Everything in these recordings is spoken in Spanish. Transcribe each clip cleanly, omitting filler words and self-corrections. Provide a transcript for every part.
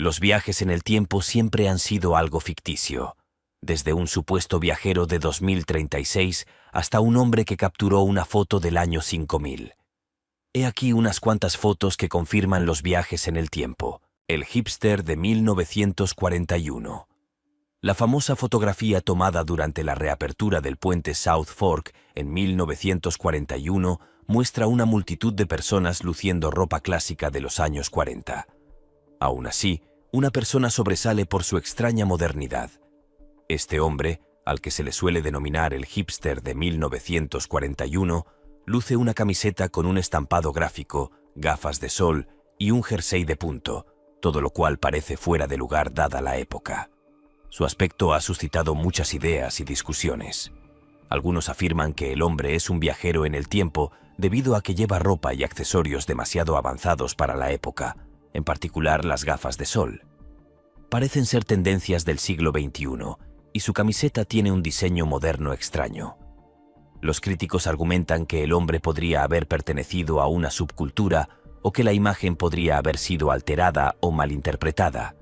Los viajes en el tiempo siempre han sido algo ficticio, desde un supuesto viajero de 2036 hasta un hombre que capturó una foto del año 5000. He aquí unas cuantas fotos que confirman los viajes en el tiempo. El hipster de 1941. La famosa fotografía tomada durante la reapertura del puente South Fork en 1941 muestra una multitud de personas luciendo ropa clásica de los años 40. Aún así, una persona sobresale por su extraña modernidad. Este hombre, al que se le suele denominar el hipster de 1941, luce una camiseta con un estampado gráfico, gafas de sol y un jersey de punto, todo lo cual parece fuera de lugar dada la época. Su aspecto ha suscitado muchas ideas y discusiones. Algunos afirman que el hombre es un viajero en el tiempo debido a que lleva ropa y accesorios demasiado avanzados para la época, en particular las gafas de sol. Parecen ser tendencias del siglo XXI, y su camiseta tiene un diseño moderno extraño. Los críticos argumentan que el hombre podría haber pertenecido a una subcultura o que la imagen podría haber sido alterada o malinterpretada.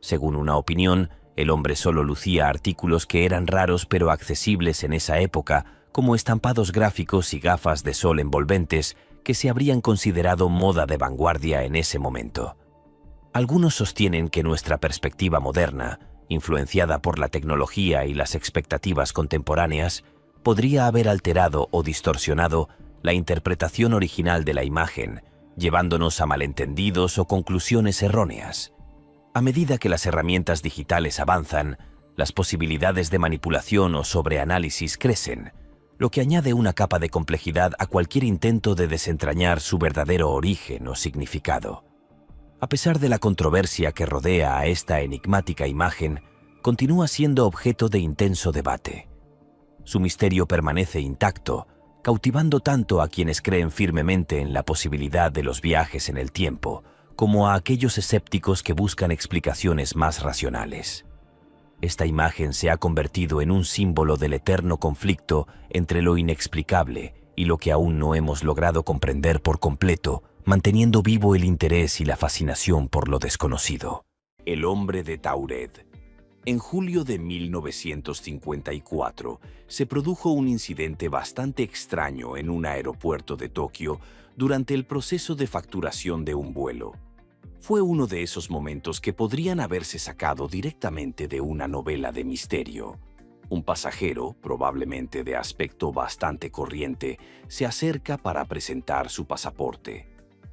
Según una opinión, el hombre solo lucía artículos que eran raros pero accesibles en esa época, como estampados gráficos y gafas de sol envolventes que se habrían considerado moda de vanguardia en ese momento. Algunos sostienen que nuestra perspectiva moderna, influenciada por la tecnología y las expectativas contemporáneas, podría haber alterado o distorsionado la interpretación original de la imagen, llevándonos a malentendidos o conclusiones erróneas. A medida que las herramientas digitales avanzan, las posibilidades de manipulación o sobreanálisis crecen, lo que añade una capa de complejidad a cualquier intento de desentrañar su verdadero origen o significado. A pesar de la controversia que rodea a esta enigmática imagen, continúa siendo objeto de intenso debate. Su misterio permanece intacto, cautivando tanto a quienes creen firmemente en la posibilidad de los viajes en el tiempo, como a aquellos escépticos que buscan explicaciones más racionales. Esta imagen se ha convertido en un símbolo del eterno conflicto entre lo inexplicable y lo que aún no hemos logrado comprender por completo, manteniendo vivo el interés y la fascinación por lo desconocido. El hombre de Tauret. En julio de 1954 se produjo un incidente bastante extraño en un aeropuerto de Tokio durante el proceso de facturación de un vuelo. Fue uno de esos momentos que podrían haberse sacado directamente de una novela de misterio. Un pasajero, probablemente de aspecto bastante corriente, se acerca para presentar su pasaporte.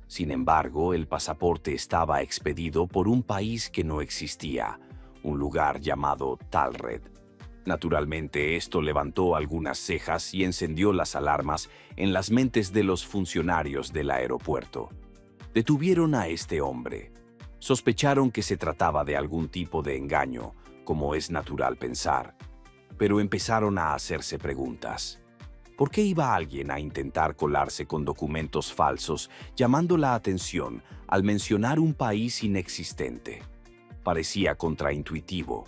Sin embargo, el pasaporte estaba expedido por un país que no existía, un lugar llamado Talred. Naturalmente, esto levantó algunas cejas y encendió las alarmas en las mentes de los funcionarios del aeropuerto. Detuvieron a este hombre. Sospecharon que se trataba de algún tipo de engaño, como es natural pensar, pero empezaron a hacerse preguntas. ¿Por qué iba alguien a intentar colarse con documentos falsos, llamando la atención al mencionar un país inexistente? Parecía contraintuitivo,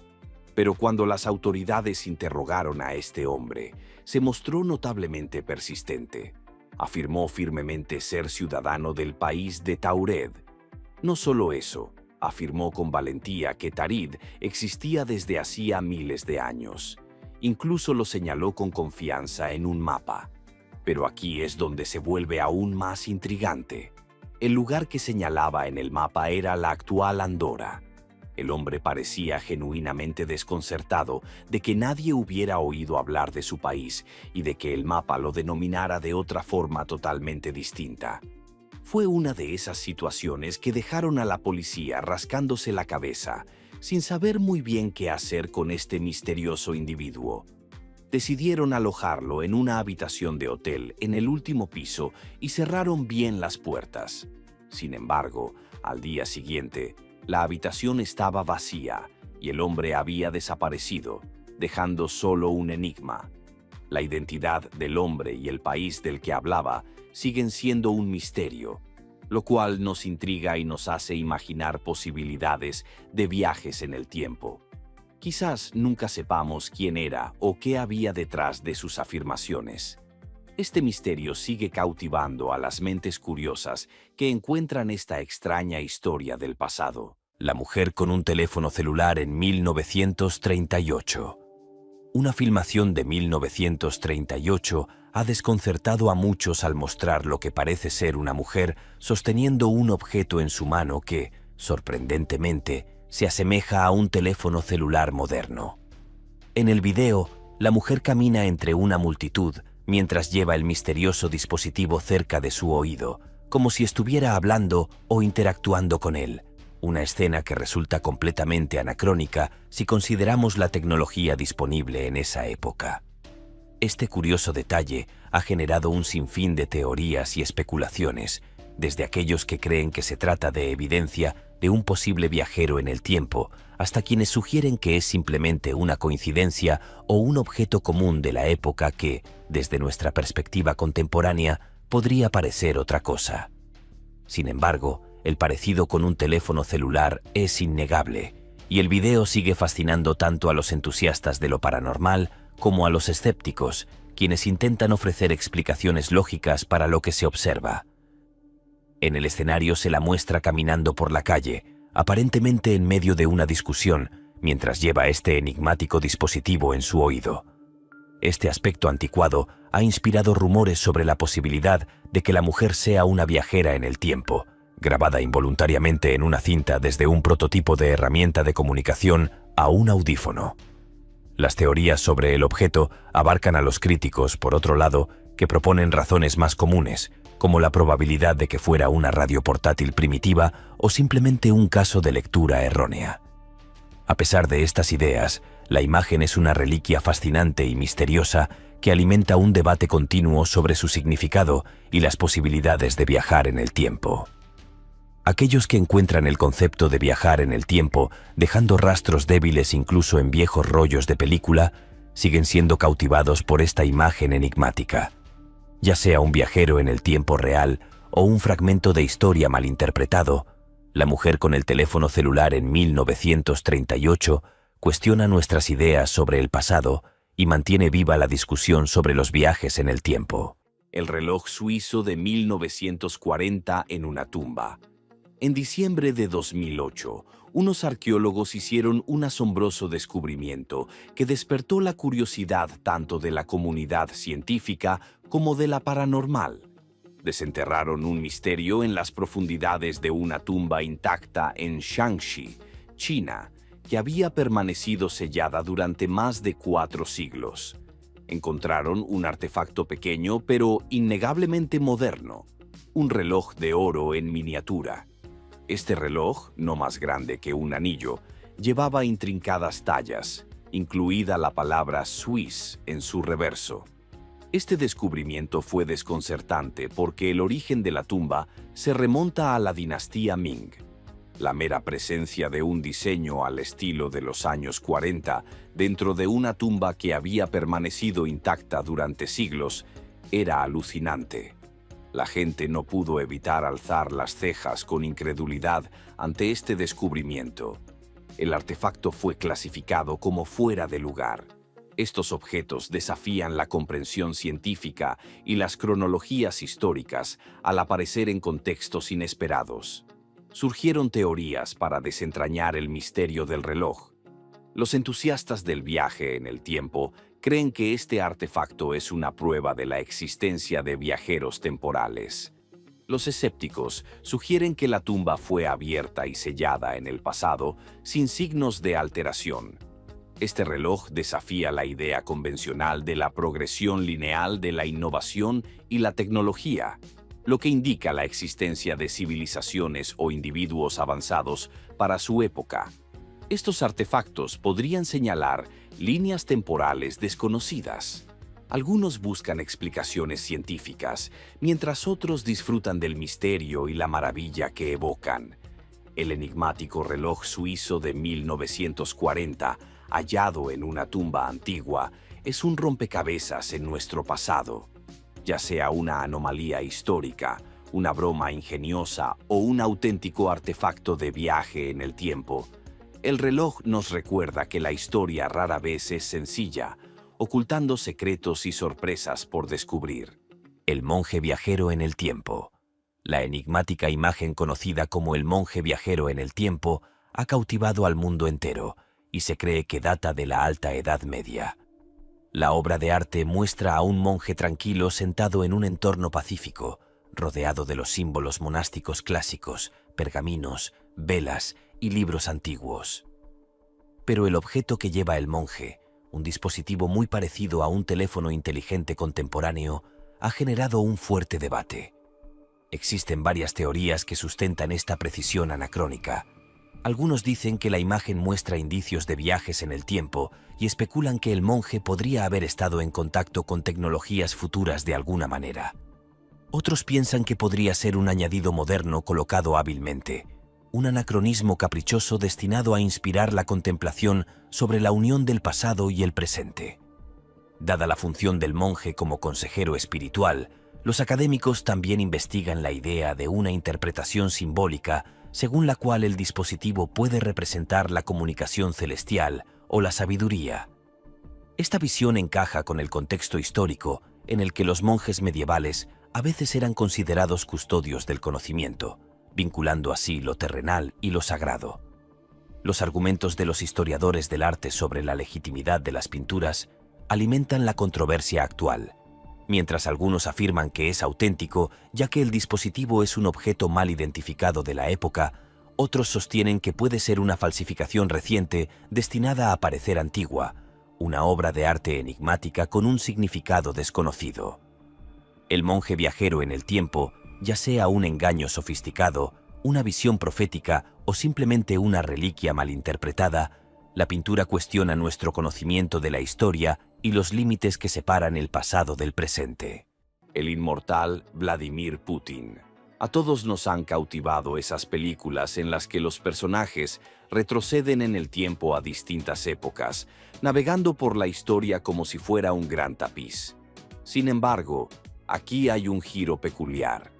pero cuando las autoridades interrogaron a este hombre, se mostró notablemente persistente. Afirmó firmemente ser ciudadano del país de Tauret. No solo eso, afirmó con valentía que Tarid existía desde hacía miles de años. Incluso lo señaló con confianza en un mapa. Pero aquí es donde se vuelve aún más intrigante. El lugar que señalaba en el mapa era la actual Andorra. El hombre parecía genuinamente desconcertado de que nadie hubiera oído hablar de su país y de que el mapa lo denominara de otra forma totalmente distinta. Fue una de esas situaciones que dejaron a la policía rascándose la cabeza, sin saber muy bien qué hacer con este misterioso individuo. Decidieron alojarlo en una habitación de hotel en el último piso y cerraron bien las puertas. Sin embargo, al día siguiente, la habitación estaba vacía y el hombre había desaparecido, dejando solo un enigma. La identidad del hombre y el país del que hablaba siguen siendo un misterio, lo cual nos intriga y nos hace imaginar posibilidades de viajes en el tiempo. Quizás nunca sepamos quién era o qué había detrás de sus afirmaciones. Este misterio sigue cautivando a las mentes curiosas que encuentran esta extraña historia del pasado. La mujer con un teléfono celular en 1938. Una filmación de 1938 ha desconcertado a muchos al mostrar lo que parece ser una mujer sosteniendo un objeto en su mano que, sorprendentemente, se asemeja a un teléfono celular moderno. En el video, la mujer camina entre una multitud mientras lleva el misterioso dispositivo cerca de su oído, como si estuviera hablando o interactuando con él. Una escena que resulta completamente anacrónica si consideramos la tecnología disponible en esa época. Este curioso detalle ha generado un sinfín de teorías y especulaciones, desde aquellos que creen que se trata de evidencia de un posible viajero en el tiempo, hasta quienes sugieren que es simplemente una coincidencia o un objeto común de la época que, desde nuestra perspectiva contemporánea, podría parecer otra cosa. Sin embargo, el parecido con un teléfono celular es innegable, y el video sigue fascinando tanto a los entusiastas de lo paranormal como a los escépticos, quienes intentan ofrecer explicaciones lógicas para lo que se observa. En el escenario se la muestra caminando por la calle, aparentemente en medio de una discusión, mientras lleva este enigmático dispositivo en su oído. Este aspecto anticuado ha inspirado rumores sobre la posibilidad de que la mujer sea una viajera en el tiempo, grabada involuntariamente en una cinta desde un prototipo de herramienta de comunicación a un audífono. Las teorías sobre el objeto abarcan a los críticos, por otro lado, que proponen razones más comunes, como la probabilidad de que fuera una radio portátil primitiva o simplemente un caso de lectura errónea. A pesar de estas ideas, la imagen es una reliquia fascinante y misteriosa que alimenta un debate continuo sobre su significado y las posibilidades de viajar en el tiempo. Aquellos que encuentran el concepto de viajar en el tiempo, dejando rastros débiles incluso en viejos rollos de película, siguen siendo cautivados por esta imagen enigmática. Ya sea un viajero en el tiempo real o un fragmento de historia malinterpretado, la mujer con el teléfono celular en 1938 cuestiona nuestras ideas sobre el pasado y mantiene viva la discusión sobre los viajes en el tiempo. El reloj suizo de 1940 en una tumba. En diciembre de 2008, unos arqueólogos hicieron un asombroso descubrimiento que despertó la curiosidad tanto de la comunidad científica como de la paranormal. Desenterraron un misterio en las profundidades de una tumba intacta en Shaanxi, China, que había permanecido sellada durante más de 4 siglos. Encontraron un artefacto pequeño pero innegablemente moderno, un reloj de oro en miniatura. Este reloj, no más grande que un anillo, llevaba intrincadas tallas, incluida la palabra Swiss en su reverso. Este descubrimiento fue desconcertante porque el origen de la tumba se remonta a la dinastía Ming. La mera presencia de un diseño al estilo de los años 40 dentro de una tumba que había permanecido intacta durante siglos era alucinante. La gente no pudo evitar alzar las cejas con incredulidad ante este descubrimiento. El artefacto fue clasificado como fuera de lugar. Estos objetos desafían la comprensión científica y las cronologías históricas al aparecer en contextos inesperados. Surgieron teorías para desentrañar el misterio del reloj. Los entusiastas del viaje en el tiempo creen que este artefacto es una prueba de la existencia de viajeros temporales. Los escépticos sugieren que la tumba fue abierta y sellada en el pasado sin signos de alteración. Este reloj desafía la idea convencional de la progresión lineal de la innovación y la tecnología, lo que indica la existencia de civilizaciones o individuos avanzados para su época. Estos artefactos podrían señalar líneas temporales desconocidas. Algunos buscan explicaciones científicas, mientras otros disfrutan del misterio y la maravilla que evocan. El enigmático reloj suizo de 1940, hallado en una tumba antigua, es un rompecabezas en nuestro pasado. Ya sea una anomalía histórica, una broma ingeniosa o un auténtico artefacto de viaje en el tiempo, el reloj nos recuerda que la historia rara vez es sencilla, ocultando secretos y sorpresas por descubrir. El monje viajero en el tiempo. La enigmática imagen conocida como el monje viajero en el tiempo ha cautivado al mundo entero y se cree que data de la Alta Edad Media. La obra de arte muestra a un monje tranquilo sentado en un entorno pacífico, rodeado de los símbolos monásticos clásicos, pergaminos, velas y libros antiguos. Pero el objeto que lleva el monje, un dispositivo muy parecido a un teléfono inteligente contemporáneo, ha generado un fuerte debate. Existen varias teorías que sustentan esta precisión anacrónica. Algunos dicen que la imagen muestra indicios de viajes en el tiempo y especulan que el monje podría haber estado en contacto con tecnologías futuras de alguna manera. Otros piensan que podría ser un añadido moderno colocado hábilmente, un anacronismo caprichoso destinado a inspirar la contemplación sobre la unión del pasado y el presente. Dada la función del monje como consejero espiritual, los académicos también investigan la idea de una interpretación simbólica según la cual el dispositivo puede representar la comunicación celestial o la sabiduría. Esta visión encaja con el contexto histórico en el que los monjes medievales a veces eran considerados custodios del conocimiento, vinculando así lo terrenal y lo sagrado. Los argumentos de los historiadores del arte sobre la legitimidad de las pinturas alimentan la controversia actual, mientras algunos afirman que es auténtico ya que el dispositivo es un objeto mal identificado de la época, otros sostienen que puede ser una falsificación reciente destinada a parecer antigua, una obra de arte enigmática con un significado desconocido. El monje viajero en el tiempo, ya sea un engaño sofisticado, una visión profética o simplemente una reliquia malinterpretada, la pintura cuestiona nuestro conocimiento de la historia y los límites que separan el pasado del presente. El inmortal Vladimir Putin. A todos nos han cautivado esas películas en las que los personajes retroceden en el tiempo a distintas épocas, navegando por la historia como si fuera un gran tapiz. Sin embargo, aquí hay un giro peculiar.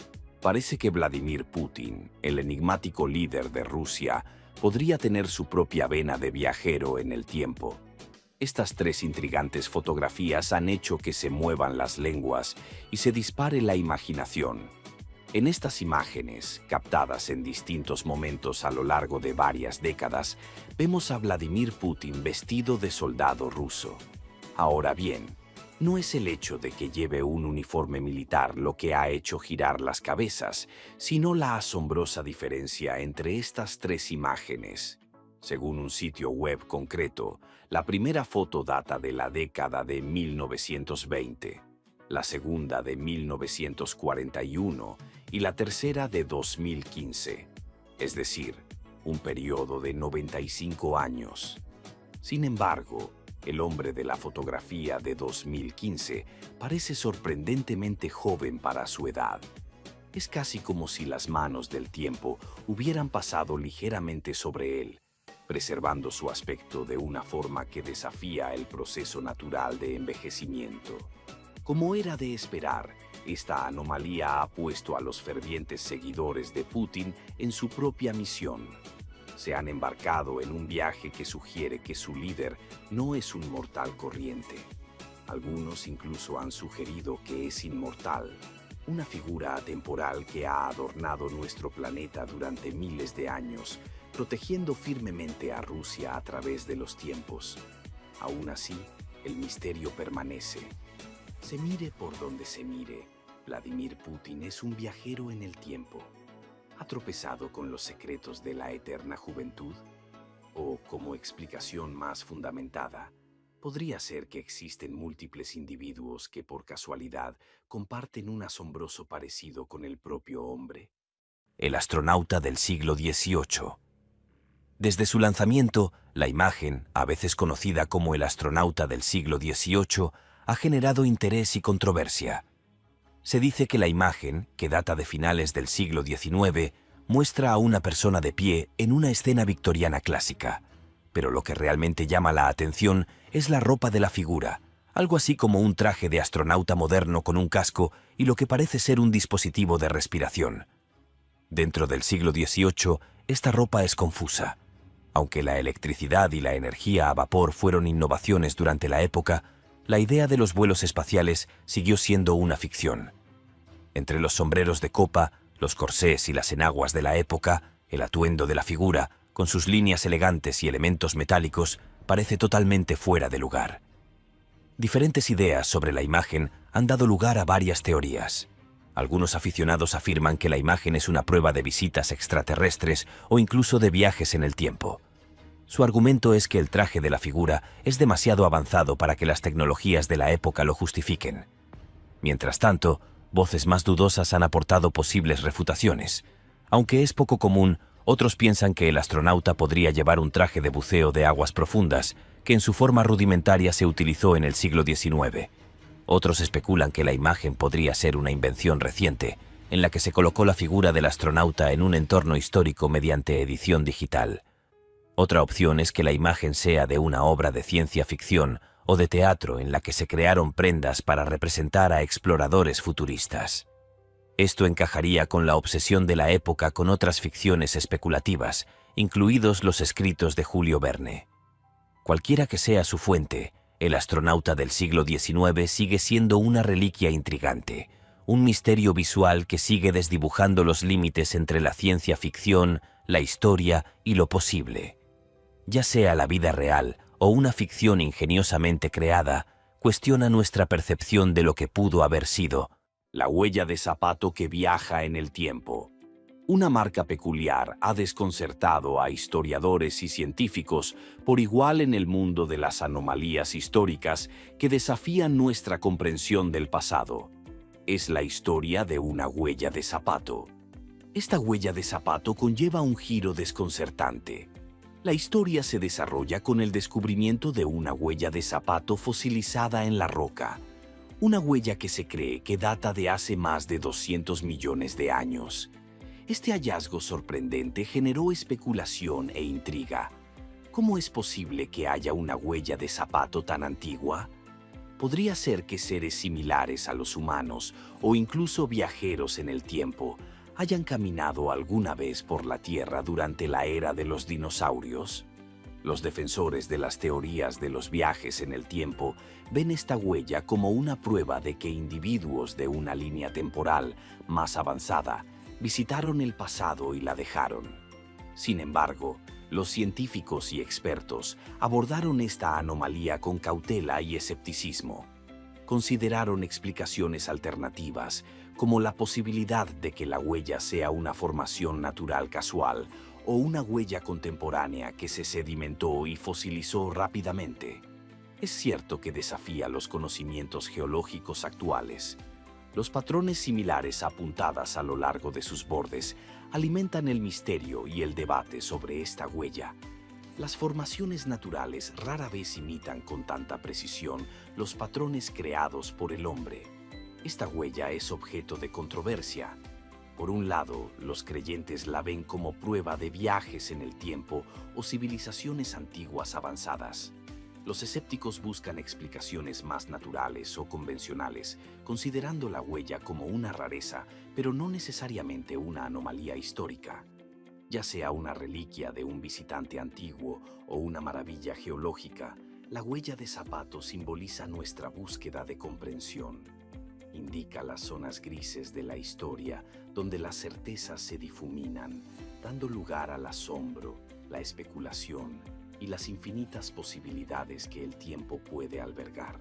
Parece que Vladimir Putin, el enigmático líder de Rusia, podría tener su propia vena de viajero en el tiempo. Estas tres intrigantes fotografías han hecho que se muevan las lenguas y se dispare la imaginación. En estas imágenes, captadas en distintos momentos a lo largo de varias décadas, vemos a Vladimir Putin vestido de soldado ruso. Ahora bien, no es el hecho de que lleve un uniforme militar lo que ha hecho girar las cabezas, sino la asombrosa diferencia entre estas tres imágenes. Según un sitio web concreto, la primera foto data de la década de 1920, la segunda de 1941 y la tercera de 2015, es decir, un periodo de 95 años. Sin embargo, el hombre de la fotografía de 2015 parece sorprendentemente joven para su edad. Es casi como si las manos del tiempo hubieran pasado ligeramente sobre él, preservando su aspecto de una forma que desafía el proceso natural de envejecimiento. Como era de esperar, esta anomalía ha puesto a los fervientes seguidores de Putin en su propia misión. Se han embarcado en un viaje que sugiere que su líder no es un mortal corriente. Algunos incluso han sugerido que es inmortal, una figura atemporal que ha adornado nuestro planeta durante miles de años, protegiendo firmemente a Rusia a través de los tiempos. Aún así, el misterio permanece. Se mire por donde se mire, Vladimir Putin es un viajero en el tiempo. ¿Ha tropezado con los secretos de la eterna juventud? O, como explicación más fundamentada, podría ser que existen múltiples individuos que por casualidad comparten un asombroso parecido con el propio hombre. El astronauta del siglo XVIII. Desde su lanzamiento, la imagen, a veces conocida como el astronauta del siglo XVIII, ha generado interés y controversia. Se dice que la imagen, que data de finales del siglo XIX, muestra a una persona de pie en una escena victoriana clásica. Pero lo que realmente llama la atención es la ropa de la figura, algo así como un traje de astronauta moderno con un casco y lo que parece ser un dispositivo de respiración. Dentro del siglo XVIII, esta ropa es confusa. Aunque la electricidad y la energía a vapor fueron innovaciones durante la época, la idea de los vuelos espaciales siguió siendo una ficción. Entre los sombreros de copa, los corsés y las enaguas de la época, el atuendo de la figura, Con sus líneas elegantes y elementos metálicos, parece totalmente fuera de lugar. Diferentes ideas sobre la imagen han dado lugar a varias teorías. Algunos aficionados afirman que la imagen es una prueba de visitas extraterrestres o incluso de viajes en el tiempo. Su argumento es que el traje de la figura es demasiado avanzado para que las tecnologías de la época lo justifiquen. Mientras tanto, voces más dudosas han aportado posibles refutaciones. Aunque es poco común, otros piensan que el astronauta podría llevar un traje de buceo de aguas profundas, que en su forma rudimentaria se utilizó en el siglo XIX. Otros especulan que la imagen podría ser una invención reciente, en la que se colocó la figura del astronauta en un entorno histórico mediante edición digital. Otra opción es que la imagen sea de una obra de ciencia ficción o de teatro en la que se crearon prendas para representar a exploradores futuristas. Esto encajaría con la obsesión de la época con otras ficciones especulativas, incluidos los escritos de Julio Verne. Cualquiera que sea su fuente, el astronauta del siglo XIX sigue siendo una reliquia intrigante, un misterio visual que sigue desdibujando los límites entre la ciencia ficción, la historia y lo posible. Ya sea la vida real o una ficción ingeniosamente creada, cuestiona nuestra percepción de lo que pudo haber sido. La huella de zapato que viaja en el tiempo. Una marca peculiar ha desconcertado a historiadores y científicos por igual en el mundo de las anomalías históricas que desafían nuestra comprensión del pasado. Es la historia de una huella de zapato. Esta huella de zapato conlleva un giro desconcertante. La historia se desarrolla con el descubrimiento de una huella de zapato fosilizada en la roca. Una huella que se cree que data de hace más de 200 millones de años. Este hallazgo sorprendente generó especulación e intriga. ¿Cómo es posible que haya una huella de zapato tan antigua? Podría ser que seres similares a los humanos o incluso viajeros en el tiempo hayan caminado alguna vez por la Tierra durante la era de los dinosaurios. Los defensores de las teorías de los viajes en el tiempo ven esta huella como una prueba de que individuos de una línea temporal más avanzada visitaron el pasado y la dejaron. Sin embargo, los científicos y expertos abordaron esta anomalía con cautela y escepticismo. Consideraron explicaciones alternativas, como la posibilidad de que la huella sea una formación natural casual o una huella contemporánea que se sedimentó y fosilizó rápidamente. Es cierto que desafía los conocimientos geológicos actuales. Los patrones similares a puntadas a lo largo de sus bordes alimentan el misterio y el debate sobre esta huella. Las formaciones naturales rara vez imitan con tanta precisión los patrones creados por el hombre. Esta huella es objeto de controversia. Por un lado, los creyentes la ven como prueba de viajes en el tiempo o civilizaciones antiguas avanzadas. Los escépticos buscan explicaciones más naturales o convencionales, considerando la huella como una rareza, pero no necesariamente una anomalía histórica. Ya sea una reliquia de un visitante antiguo o una maravilla geológica, la huella de zapato simboliza nuestra búsqueda de comprensión. Indica las zonas grises de la historia donde las certezas se difuminan, dando lugar al asombro, la especulación y las infinitas posibilidades que el tiempo puede albergar.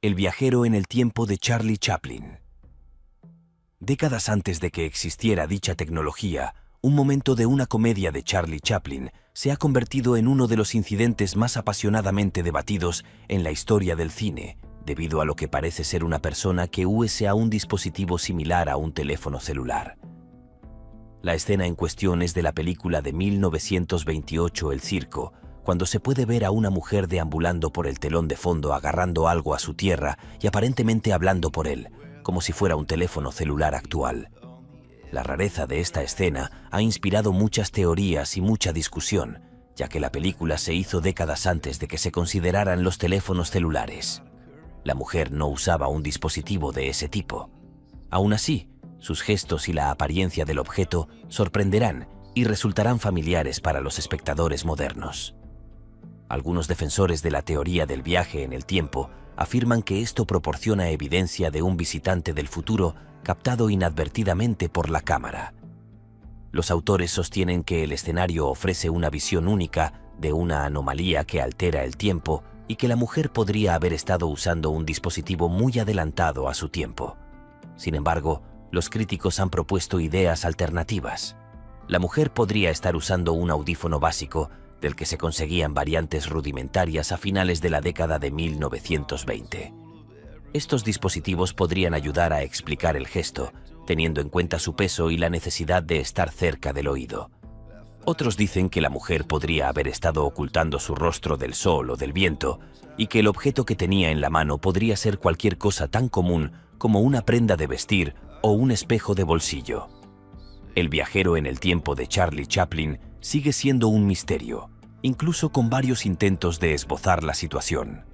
El viajero en el tiempo de Charlie Chaplin. Décadas antes de que existiera dicha tecnología, un momento de una comedia de Charlie Chaplin se ha convertido en uno de los incidentes más apasionadamente debatidos en la historia del cine, debido a lo que parece ser una persona que usa un dispositivo similar a un teléfono celular. La escena en cuestión es de la película de 1928 El Circo, cuando se puede ver a una mujer deambulando por el telón de fondo agarrando algo a su tierra y aparentemente hablando por él, como si fuera un teléfono celular actual. La rareza de esta escena ha inspirado muchas teorías y mucha discusión, ya que la película se hizo décadas antes de que se consideraran los teléfonos celulares. La mujer no usaba un dispositivo de ese tipo. Aún así, sus gestos y la apariencia del objeto sorprenderán y resultarán familiares para los espectadores modernos. Algunos defensores de la teoría del viaje en el tiempo afirman que esto proporciona evidencia de un visitante del futuro captado inadvertidamente por la cámara. Los autores sostienen que el escenario ofrece una visión única de una anomalía que altera el tiempo y que la mujer podría haber estado usando un dispositivo muy adelantado a su tiempo. Sin embargo, los críticos han propuesto ideas alternativas. La mujer podría estar usando un audífono básico del que se conseguían variantes rudimentarias a finales de la década de 1920. Estos dispositivos podrían ayudar a explicar el gesto, teniendo en cuenta su peso y la necesidad de estar cerca del oído. Otros dicen que la mujer podría haber estado ocultando su rostro del sol o del viento y que el objeto que tenía en la mano podría ser cualquier cosa tan común como una prenda de vestir o un espejo de bolsillo. El viajero en el tiempo de Charlie Chaplin sigue siendo un misterio, incluso con varios intentos de esbozar la situación.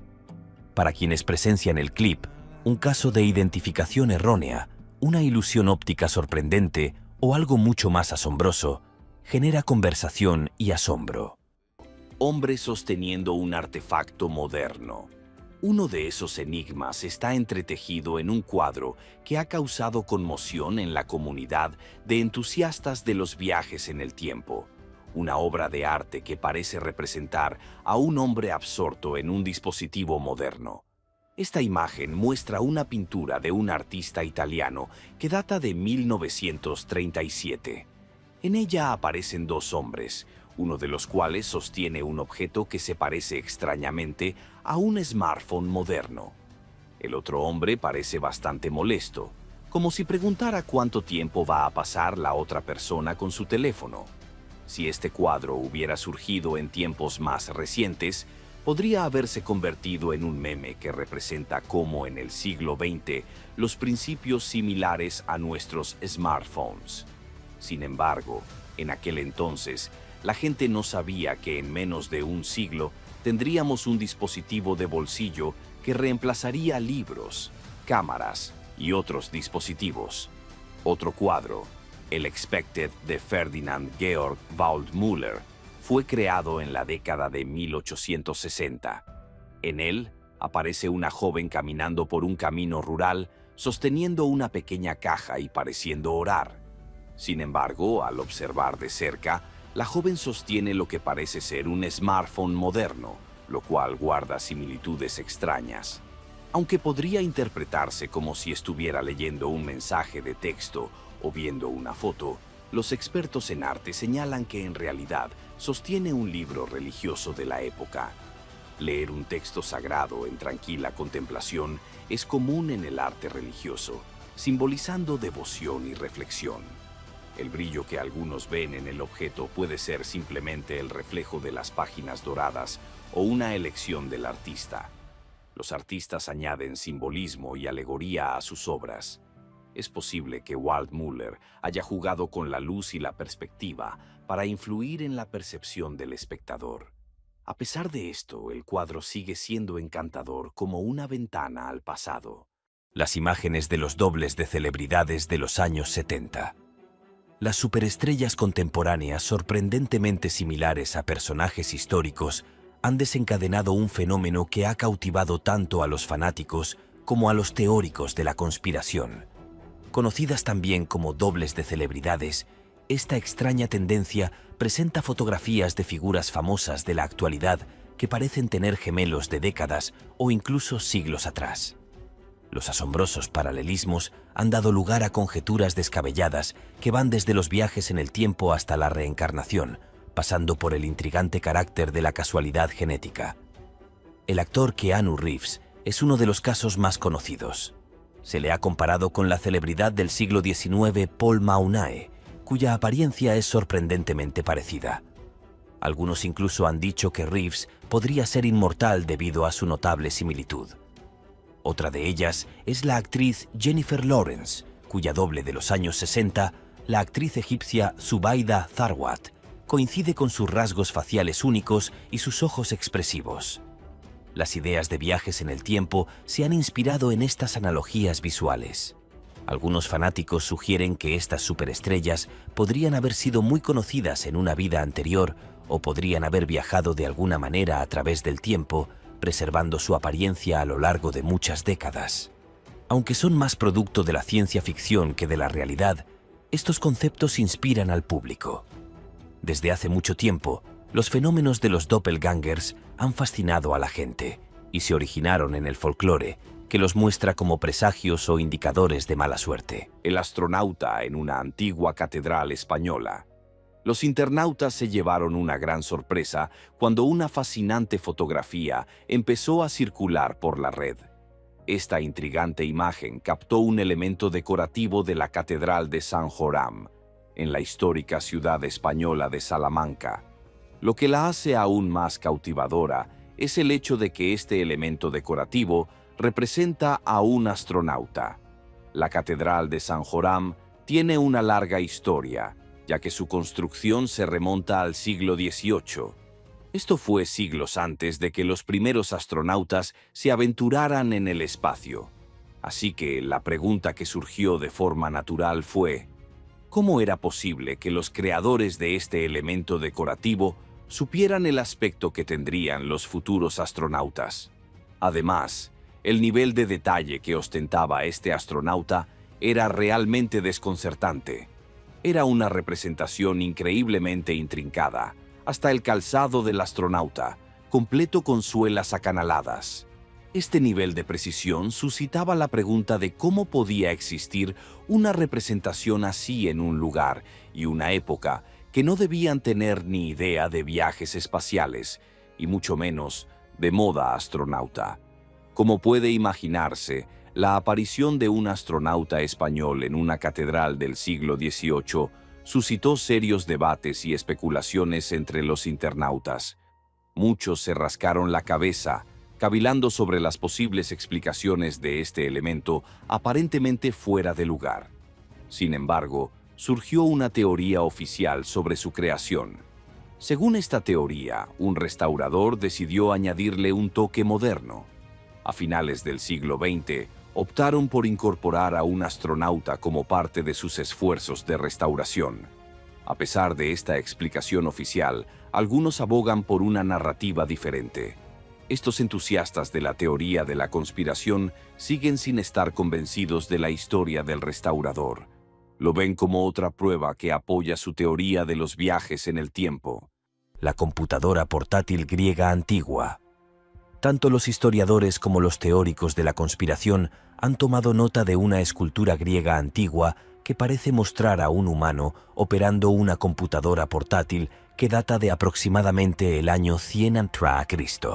Para quienes presencian el clip, un caso de identificación errónea, una ilusión óptica sorprendente o algo mucho más asombroso, genera conversación y asombro. Hombre sosteniendo un artefacto moderno. Uno de esos enigmas está entretejido en un cuadro que ha causado conmoción en la comunidad de entusiastas de los viajes en el tiempo. Una obra de arte que parece representar a un hombre absorto en un dispositivo moderno. Esta imagen muestra una pintura de un artista italiano que data de 1937. En ella aparecen dos hombres, uno de los cuales sostiene un objeto que se parece extrañamente a un smartphone moderno. El otro hombre parece bastante molesto, como si preguntara cuánto tiempo va a pasar la otra persona con su teléfono. Si este cuadro hubiera surgido en tiempos más recientes, podría haberse convertido en un meme que representa cómo en el siglo XX los principios similares a nuestros smartphones. Sin embargo, en aquel entonces, la gente no sabía que en menos de un siglo tendríamos un dispositivo de bolsillo que reemplazaría libros, cámaras y otros dispositivos. Otro cuadro, el Expected de Ferdinand Georg Waldmüller, fue creado en la década de 1860. En él aparece una joven caminando por un camino rural, sosteniendo una pequeña caja y pareciendo orar. Sin embargo, al observar de cerca, la joven sostiene lo que parece ser un smartphone moderno, lo cual guarda similitudes extrañas. Aunque podría interpretarse como si estuviera leyendo un mensaje de texto o viendo una foto, los expertos en arte señalan que en realidad sostiene un libro religioso de la época. Leer un texto sagrado en tranquila contemplación es común en el arte religioso, simbolizando devoción y reflexión. El brillo que algunos ven en el objeto puede ser simplemente el reflejo de las páginas doradas o una elección del artista. Los artistas añaden simbolismo y alegoría a sus obras. Es posible que Waldmüller haya jugado con la luz y la perspectiva para influir en la percepción del espectador. A pesar de esto, el cuadro sigue siendo encantador como una ventana al pasado. Las imágenes de los dobles de celebridades de los años 70. Las superestrellas contemporáneas sorprendentemente similares a personajes históricos han desencadenado un fenómeno que ha cautivado tanto a los fanáticos como a los teóricos de la conspiración. Conocidas también como dobles de celebridades, esta extraña tendencia presenta fotografías de figuras famosas de la actualidad que parecen tener gemelos de décadas o incluso siglos atrás. Los asombrosos paralelismos han dado lugar a conjeturas descabelladas que van desde los viajes en el tiempo hasta la reencarnación, pasando por el intrigante carácter de la casualidad genética. El actor Keanu Reeves es uno de los casos más conocidos. Se le ha comparado con la celebridad del siglo XIX Paul Maunae, cuya apariencia es sorprendentemente parecida. Algunos incluso han dicho que Reeves podría ser inmortal debido a su notable similitud. Otra de ellas es la actriz Jennifer Lawrence, cuya doble de los años 60, la actriz egipcia Zubaida Tharwat, coincide con sus rasgos faciales únicos y sus ojos expresivos. Las ideas de viajes en el tiempo se han inspirado en estas analogías visuales. Algunos fanáticos sugieren que estas superestrellas podrían haber sido muy conocidas en una vida anterior o podrían haber viajado de alguna manera a través del tiempo, preservando su apariencia a lo largo de muchas décadas. Aunque son más producto de la ciencia ficción que de la realidad, Estos conceptos inspiran al público. Desde hace mucho tiempo, los fenómenos de los doppelgangers han fascinado a la gente y se originaron en el folclore, que los muestra como presagios o indicadores de mala suerte. El astronauta en una antigua catedral española. Los internautas se llevaron una gran sorpresa cuando una fascinante fotografía empezó a circular por la red. Esta intrigante imagen captó un elemento decorativo de la Catedral de San Joram, en la histórica ciudad española de Salamanca. Lo que la hace aún más cautivadora es el hecho de que este elemento decorativo representa a un astronauta. La Catedral de San Joram tiene una larga historia, ya que su construcción se remonta al siglo XVIII. Esto fue siglos antes de que los primeros astronautas se aventuraran en el espacio. Así que la pregunta que surgió de forma natural fue: ¿cómo era posible que los creadores de este elemento decorativo supieran el aspecto que tendrían los futuros astronautas? Además, el nivel de detalle que ostentaba este astronauta era realmente desconcertante. Era una representación increíblemente intrincada, hasta el calzado del astronauta, completo con suelas acanaladas. Este nivel de precisión suscitaba la pregunta de cómo podía existir una representación así en un lugar y una época que no debían tener ni idea de viajes espaciales, y mucho menos de moda astronauta. Como puede imaginarse, la aparición de un astronauta español en una catedral del siglo XVIII suscitó serios debates y especulaciones entre los internautas. Muchos se rascaron la cabeza, cavilando sobre las posibles explicaciones de este elemento aparentemente fuera de lugar. Sin embargo, surgió una teoría oficial sobre su creación. Según esta teoría, un restaurador decidió añadirle un toque moderno. A finales del siglo XX, optaron por incorporar a un astronauta como parte de sus esfuerzos de restauración. A pesar de esta explicación oficial, algunos abogan por una narrativa diferente. Estos entusiastas de la teoría de la conspiración siguen sin estar convencidos de la historia del restaurador. Lo ven como otra prueba que apoya su teoría de los viajes en el tiempo. La computadora portátil griega antigua. Tanto los historiadores como los teóricos de la conspiración han tomado nota de una escultura griega antigua que parece mostrar a un humano operando una computadora portátil que data de aproximadamente el año 100 a.C.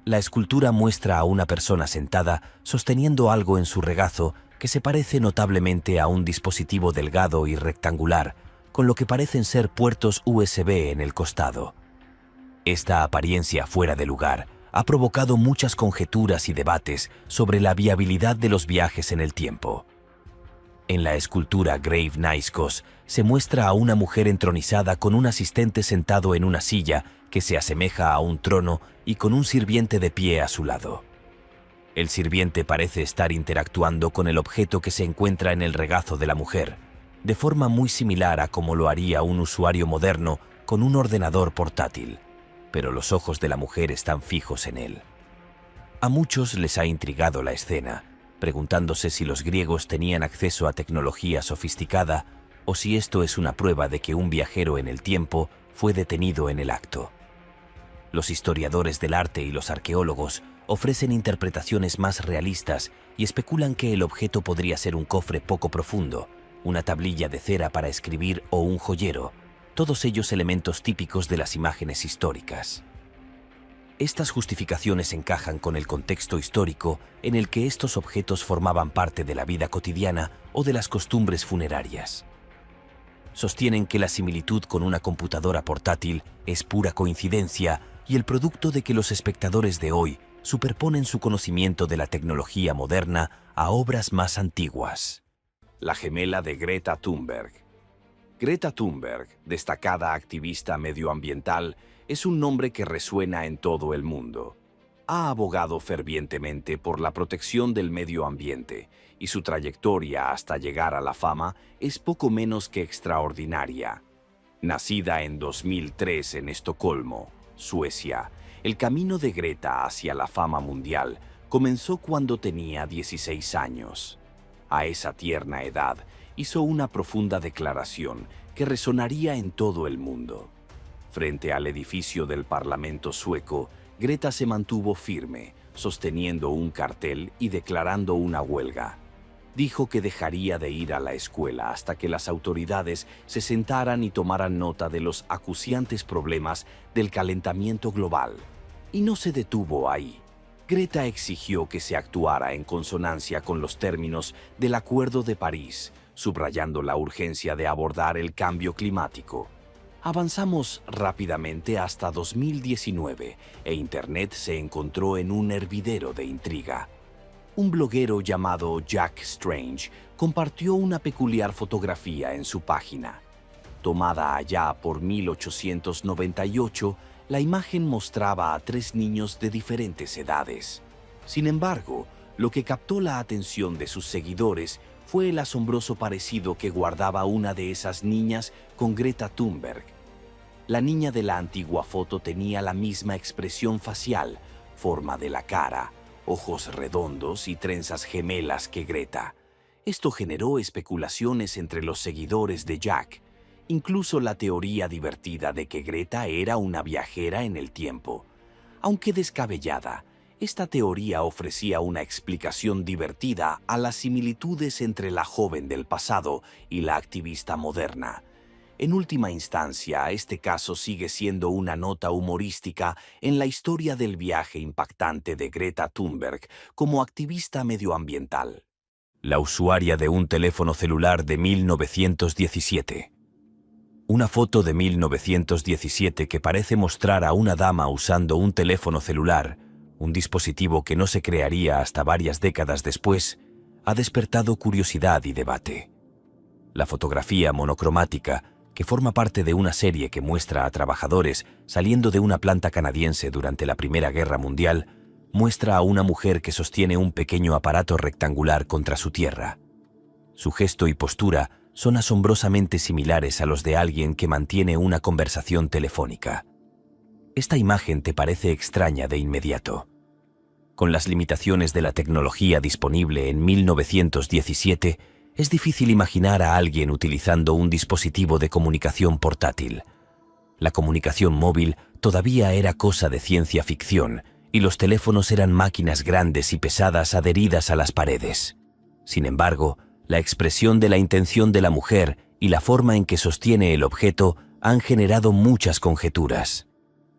La escultura muestra a una persona sentada sosteniendo algo en su regazo que se parece notablemente a un dispositivo delgado y rectangular, con lo que parecen ser puertos USB en el costado. Esta apariencia fuera de lugar ha provocado muchas conjeturas y debates sobre la viabilidad de los viajes en el tiempo. En la escultura Grave Naiscos se muestra a una mujer entronizada con un asistente sentado en una silla que se asemeja a un trono y con un sirviente de pie a su lado. El sirviente parece estar interactuando con el objeto que se encuentra en el regazo de la mujer, de forma muy similar a como lo haría un usuario moderno con un ordenador portátil, pero los ojos de la mujer están fijos en él. A muchos les ha intrigado la escena, preguntándose si los griegos tenían acceso a tecnología sofisticada o si esto es una prueba de que un viajero en el tiempo fue detenido en el acto. Los historiadores del arte y los arqueólogos ofrecen interpretaciones más realistas y especulan que el objeto podría ser un cofre poco profundo, una tablilla de cera para escribir o un joyero, todos ellos elementos típicos de las imágenes históricas. Estas justificaciones encajan con el contexto histórico en el que estos objetos formaban parte de la vida cotidiana o de las costumbres funerarias. Sostienen que la similitud con una computadora portátil es pura coincidencia y el producto de que los espectadores de hoy superponen su conocimiento de la tecnología moderna a obras más antiguas. La gemela de Greta Thunberg. Greta Thunberg, destacada activista medioambiental, es un nombre que resuena en todo el mundo. Ha abogado fervientemente por la protección del medio ambiente y su trayectoria hasta llegar a la fama es poco menos que extraordinaria. Nacida en 2003 en Estocolmo, Suecia, el camino de Greta hacia la fama mundial comenzó cuando tenía 16 años. A esa tierna edad, hizo una profunda declaración que resonaría en todo el mundo. Frente al edificio del Parlamento sueco, Greta se mantuvo firme, sosteniendo un cartel y declarando una huelga. Dijo que dejaría de ir a la escuela hasta que las autoridades se sentaran y tomaran nota de los acuciantes problemas del calentamiento global. Y no se detuvo ahí. Greta exigió que se actuara en consonancia con los términos del Acuerdo de París, subrayando la urgencia de abordar el cambio climático. Avanzamos rápidamente hasta 2019 e Internet se encontró en un hervidero de intriga. Un bloguero llamado Jack Strange compartió una peculiar fotografía en su página. Tomada allá por 1898, la imagen mostraba a 3 niños de diferentes edades. Sin embargo, lo que captó la atención de sus seguidores fue el asombroso parecido que guardaba una de esas niñas con Greta Thunberg. La niña de la antigua foto tenía la misma expresión facial, forma de la cara, ojos redondos y trenzas gemelas que Greta. Esto generó especulaciones entre los seguidores de Jack, incluso la teoría divertida de que Greta era una viajera en el tiempo. Aunque descabellada, esta teoría ofrecía una explicación divertida a las similitudes entre la joven del pasado y la activista moderna. En última instancia, este caso sigue siendo una nota humorística en la historia del viaje impactante de Greta Thunberg como activista medioambiental. La usuaria de un teléfono celular de 1917. Una foto de 1917 que parece mostrar a una dama usando un teléfono celular, un dispositivo que no se crearía hasta varias décadas después, ha despertado curiosidad y debate. La fotografía monocromática, que forma parte de una serie que muestra a trabajadores saliendo de una planta canadiense durante la Primera Guerra Mundial, muestra a una mujer que sostiene un pequeño aparato rectangular contra su tierra. Su gesto y postura son asombrosamente similares a los de alguien que mantiene una conversación telefónica. Esta imagen te parece extraña de inmediato. Con las limitaciones de la tecnología disponible en 1917, es difícil imaginar a alguien utilizando un dispositivo de comunicación portátil. La comunicación móvil todavía era cosa de ciencia ficción y los teléfonos eran máquinas grandes y pesadas adheridas a las paredes. Sin embargo, la expresión de la intención de la mujer y la forma en que sostiene el objeto han generado muchas conjeturas.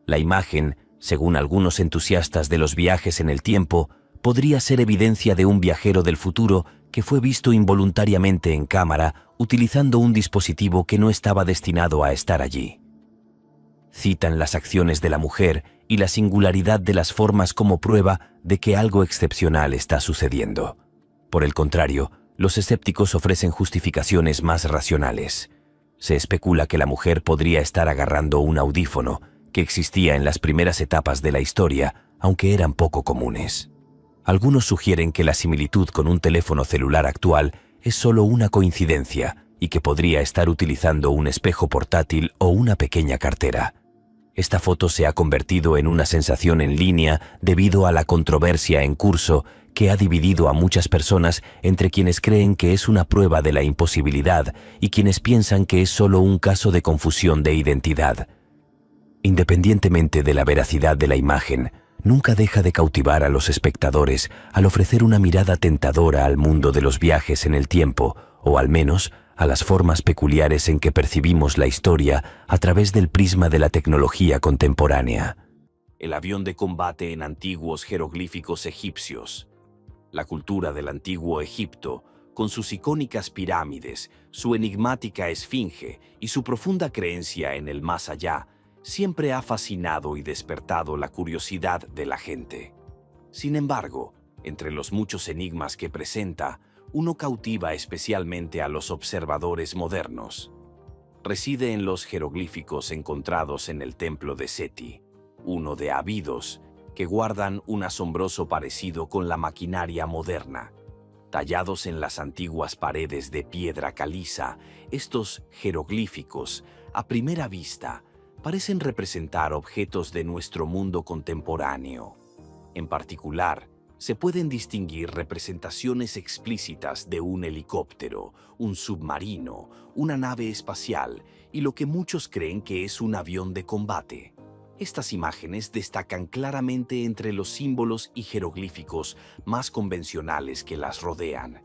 La imagen, según algunos entusiastas de los viajes en el tiempo, podría ser evidencia de un viajero del futuro que fue visto involuntariamente en cámara utilizando un dispositivo que no estaba destinado a estar allí. Citan las acciones de la mujer y la singularidad de las formas como prueba de que algo excepcional está sucediendo. Por el contrario, los escépticos ofrecen justificaciones más racionales. Se especula que la mujer podría estar agarrando un audífono, que existía en las primeras etapas de la historia, aunque eran poco comunes. Algunos sugieren que la similitud con un teléfono celular actual es solo una coincidencia y que podría estar utilizando un espejo portátil o una pequeña cartera. Esta foto se ha convertido en una sensación en línea debido a la controversia en curso que ha dividido a muchas personas entre quienes creen que es una prueba de la imposibilidad y quienes piensan que es solo un caso de confusión de identidad. Independientemente de la veracidad de la imagen, nunca deja de cautivar a los espectadores al ofrecer una mirada tentadora al mundo de los viajes en el tiempo, o al menos a las formas peculiares en que percibimos la historia a través del prisma de la tecnología contemporánea. El avión de combate en antiguos jeroglíficos egipcios. La cultura del antiguo Egipto, con sus icónicas pirámides, su enigmática esfinge y su profunda creencia en el más allá, siempre ha fascinado y despertado la curiosidad de la gente. Sin embargo, entre los muchos enigmas que presenta, uno cautiva especialmente a los observadores modernos. Reside en los jeroglíficos encontrados en el templo de Seti, uno de Abidos, que guardan un asombroso parecido con la maquinaria moderna. Tallados en las antiguas paredes de piedra caliza, estos jeroglíficos, a primera vista, parecen representar objetos de nuestro mundo contemporáneo. En particular, se pueden distinguir representaciones explícitas de un helicóptero, un submarino, una nave espacial y lo que muchos creen que es un avión de combate. Estas imágenes destacan claramente entre los símbolos y jeroglíficos más convencionales que las rodean.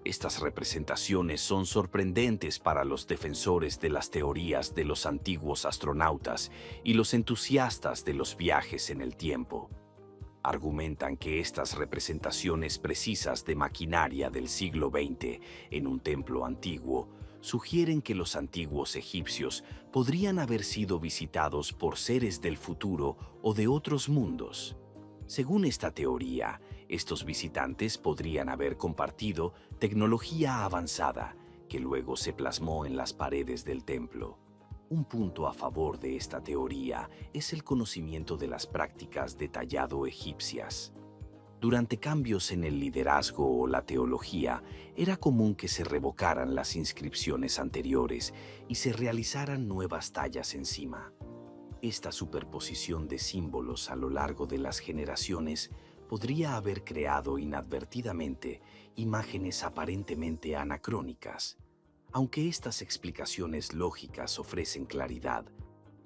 Estas representaciones son sorprendentes para los defensores de las teorías de los antiguos astronautas y los entusiastas de los viajes en el tiempo. Argumentan que estas representaciones precisas de maquinaria del siglo XX en un templo antiguo sugieren que los antiguos egipcios podrían haber sido visitados por seres del futuro o de otros mundos. Según esta teoría, estos visitantes podrían haber compartido tecnología avanzada que luego se plasmó en las paredes del templo. Un punto a favor de esta teoría es el conocimiento de las prácticas de tallado egipcias. Durante cambios en el liderazgo o la teología, era común que se revocaran las inscripciones anteriores y se realizaran nuevas tallas encima. Esta superposición de símbolos a lo largo de las generaciones podría haber creado inadvertidamente imágenes aparentemente anacrónicas. Aunque estas explicaciones lógicas ofrecen claridad,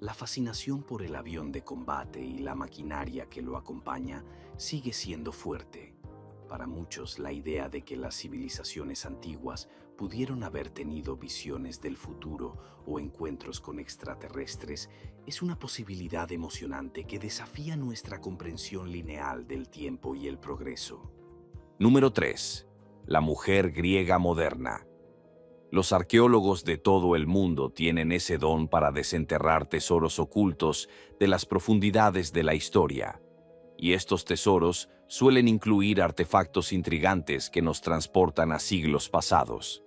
la fascinación por el avión de combate y la maquinaria que lo acompaña sigue siendo fuerte. Para muchos, la idea de que las civilizaciones antiguas pudieron haber tenido visiones del futuro o encuentros con extraterrestres es una posibilidad emocionante que desafía nuestra comprensión lineal del tiempo y el progreso. Número 3. La mujer griega moderna. Los arqueólogos de todo el mundo tienen ese don para desenterrar tesoros ocultos de las profundidades de la historia. Y estos tesoros suelen incluir artefactos intrigantes que nos transportan a siglos pasados.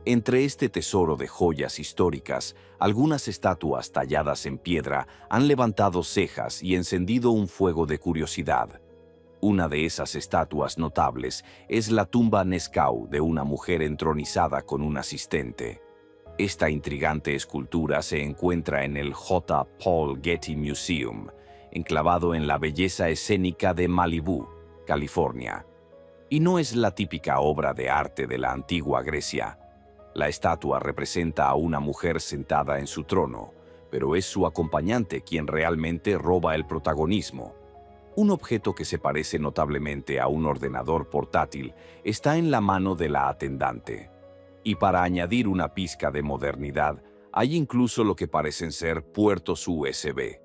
Entre este tesoro de joyas históricas, algunas estatuas talladas en piedra han levantado cejas y encendido un fuego de curiosidad. Una de esas estatuas notables es la tumba Nescau de una mujer entronizada con un asistente. Esta intrigante escultura se encuentra en el J. Paul Getty Museum, enclavado en la belleza escénica de Malibú, California. Y no es la típica obra de arte de la antigua Grecia. La estatua representa a una mujer sentada en su trono, pero es su acompañante quien realmente roba el protagonismo. Un objeto que se parece notablemente a un ordenador portátil está en la mano de la atendante. Y para añadir una pizca de modernidad, hay incluso lo que parecen ser puertos USB.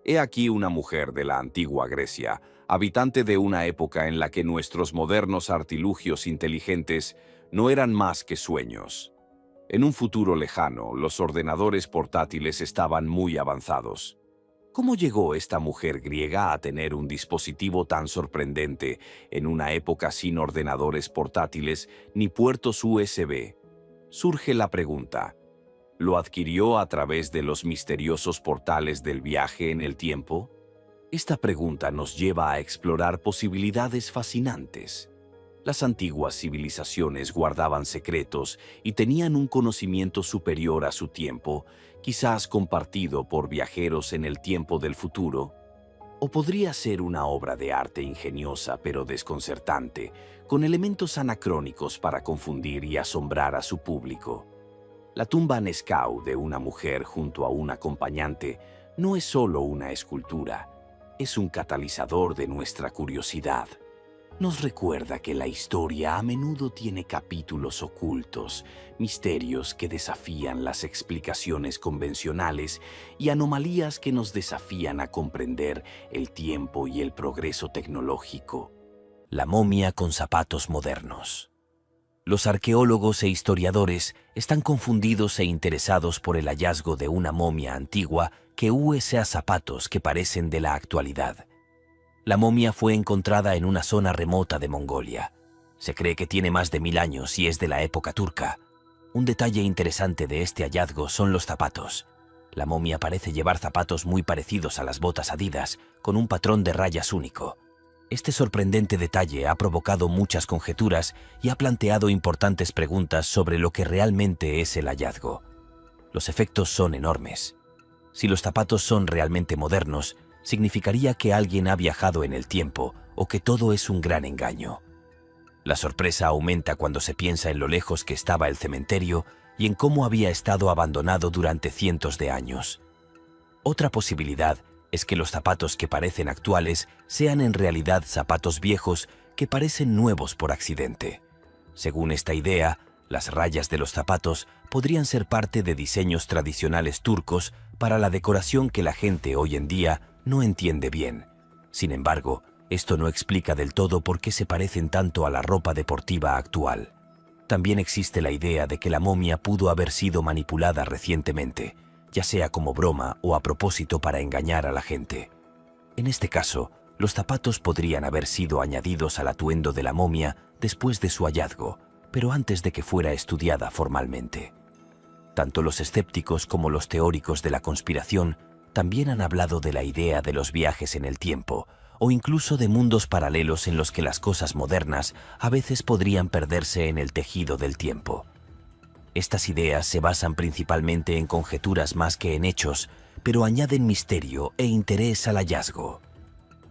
He aquí una mujer de la antigua Grecia, habitante de una época en la que nuestros modernos artilugios inteligentes no eran más que sueños. En un futuro lejano, los ordenadores portátiles estaban muy avanzados. ¿Cómo llegó esta mujer griega a tener un dispositivo tan sorprendente en una época sin ordenadores portátiles ni puertos USB? Surge la pregunta. ¿Lo adquirió a través de los misteriosos portales del viaje en el tiempo? Esta pregunta nos lleva a explorar posibilidades fascinantes. Las antiguas civilizaciones guardaban secretos y tenían un conocimiento superior a su tiempo, quizás compartido por viajeros en el tiempo del futuro. O podría ser una obra de arte ingeniosa pero desconcertante, con elementos anacrónicos para confundir y asombrar a su público. La tumba Nescau de una mujer junto a un acompañante no es solo una escultura, es un catalizador de nuestra curiosidad. Nos recuerda que la historia a menudo tiene capítulos ocultos, misterios que desafían las explicaciones convencionales y anomalías que nos desafían a comprender el tiempo y el progreso tecnológico. La momia con zapatos modernos. Los arqueólogos e historiadores están confundidos e interesados por el hallazgo de una momia antigua que usa zapatos que parecen de la actualidad. La momia fue encontrada en una zona remota de Mongolia. Se cree que tiene más de 1000 años y es de la época turca. Un detalle interesante de este hallazgo son los zapatos. La momia parece llevar zapatos muy parecidos a las botas Adidas, con un patrón de rayas único. Este sorprendente detalle ha provocado muchas conjeturas y ha planteado importantes preguntas sobre lo que realmente es el hallazgo. Los efectos son enormes. Si los zapatos son realmente modernos, significaría que alguien ha viajado en el tiempo o que todo es un gran engaño. La sorpresa aumenta cuando se piensa en lo lejos que estaba el cementerio y en cómo había estado abandonado durante cientos de años. Otra posibilidad es que los zapatos que parecen actuales sean en realidad zapatos viejos que parecen nuevos por accidente. Según esta idea, las rayas de los zapatos podrían ser parte de diseños tradicionales turcos para la decoración que la gente hoy en día no entiende bien. Sin embargo, esto no explica del todo por qué se parecen tanto a la ropa deportiva actual. También existe la idea de que la momia pudo haber sido manipulada recientemente, ya sea como broma o a propósito para engañar a la gente. En este caso, los zapatos podrían haber sido añadidos al atuendo de la momia después de su hallazgo, pero antes de que fuera estudiada formalmente. Tanto los escépticos como los teóricos de la conspiración también han hablado de la idea de los viajes en el tiempo, o incluso de mundos paralelos en los que las cosas modernas a veces podrían perderse en el tejido del tiempo. Estas ideas se basan principalmente en conjeturas más que en hechos, pero añaden misterio e interés al hallazgo.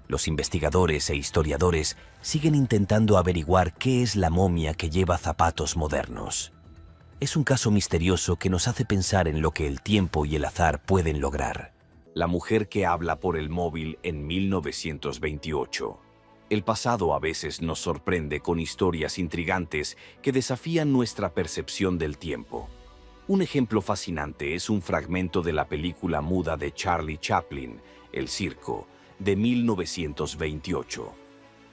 Los investigadores e historiadores siguen intentando averiguar qué es la momia que lleva zapatos modernos. Es un caso misterioso que nos hace pensar en lo que el tiempo y el azar pueden lograr. La mujer que habla por el móvil en 1928. El pasado a veces nos sorprende con historias intrigantes que desafían nuestra percepción del tiempo. Un ejemplo fascinante es un fragmento de la película muda de Charlie Chaplin, El Circo, de 1928.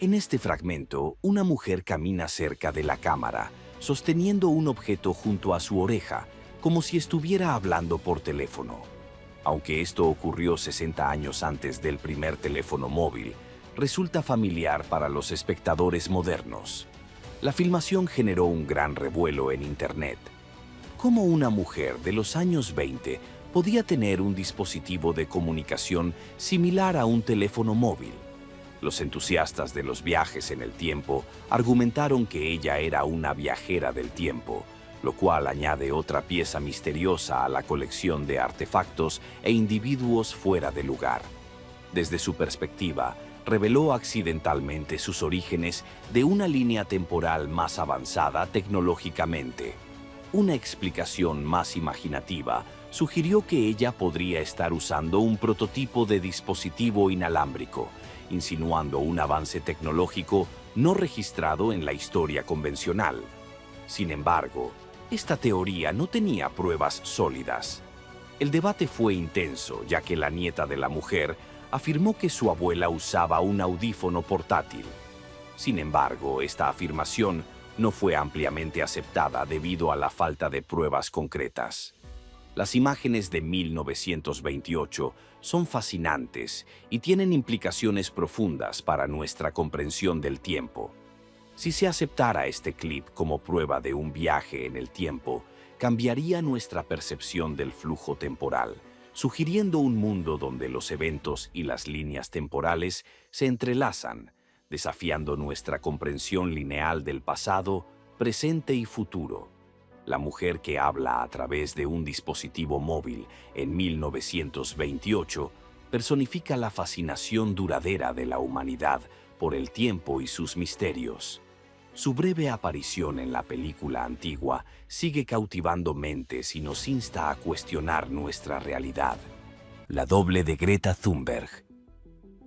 En este fragmento, una mujer camina cerca de la cámara, sosteniendo un objeto junto a su oreja, como si estuviera hablando por teléfono. Aunque esto ocurrió 60 años antes del primer teléfono móvil, resulta familiar para los espectadores modernos. La filmación generó un gran revuelo en Internet. ¿Cómo una mujer de los años 20 podía tener un dispositivo de comunicación similar a un teléfono móvil? Los entusiastas de los viajes en el tiempo argumentaron que ella era una viajera del tiempo, lo cual añade otra pieza misteriosa a la colección de artefactos e individuos fuera de lugar. Desde su perspectiva, reveló accidentalmente sus orígenes de una línea temporal más avanzada tecnológicamente. Una explicación más imaginativa sugirió que ella podría estar usando un prototipo de dispositivo inalámbrico, insinuando un avance tecnológico no registrado en la historia convencional. Sin embargo, esta teoría no tenía pruebas sólidas. El debate fue intenso, ya que la nieta de la mujer afirmó que su abuela usaba un audífono portátil. Sin embargo, esta afirmación no fue ampliamente aceptada debido a la falta de pruebas concretas. Las imágenes de 1928 son fascinantes y tienen implicaciones profundas para nuestra comprensión del tiempo. Si se aceptara este clip como prueba de un viaje en el tiempo, cambiaría nuestra percepción del flujo temporal, sugiriendo un mundo donde los eventos y las líneas temporales se entrelazan, desafiando nuestra comprensión lineal del pasado, presente y futuro. La mujer que habla a través de un dispositivo móvil en 1928 personifica la fascinación duradera de la humanidad por el tiempo y sus misterios. Su breve aparición en la película antigua sigue cautivando mentes y nos insta a cuestionar nuestra realidad. La doble de Greta Thunberg.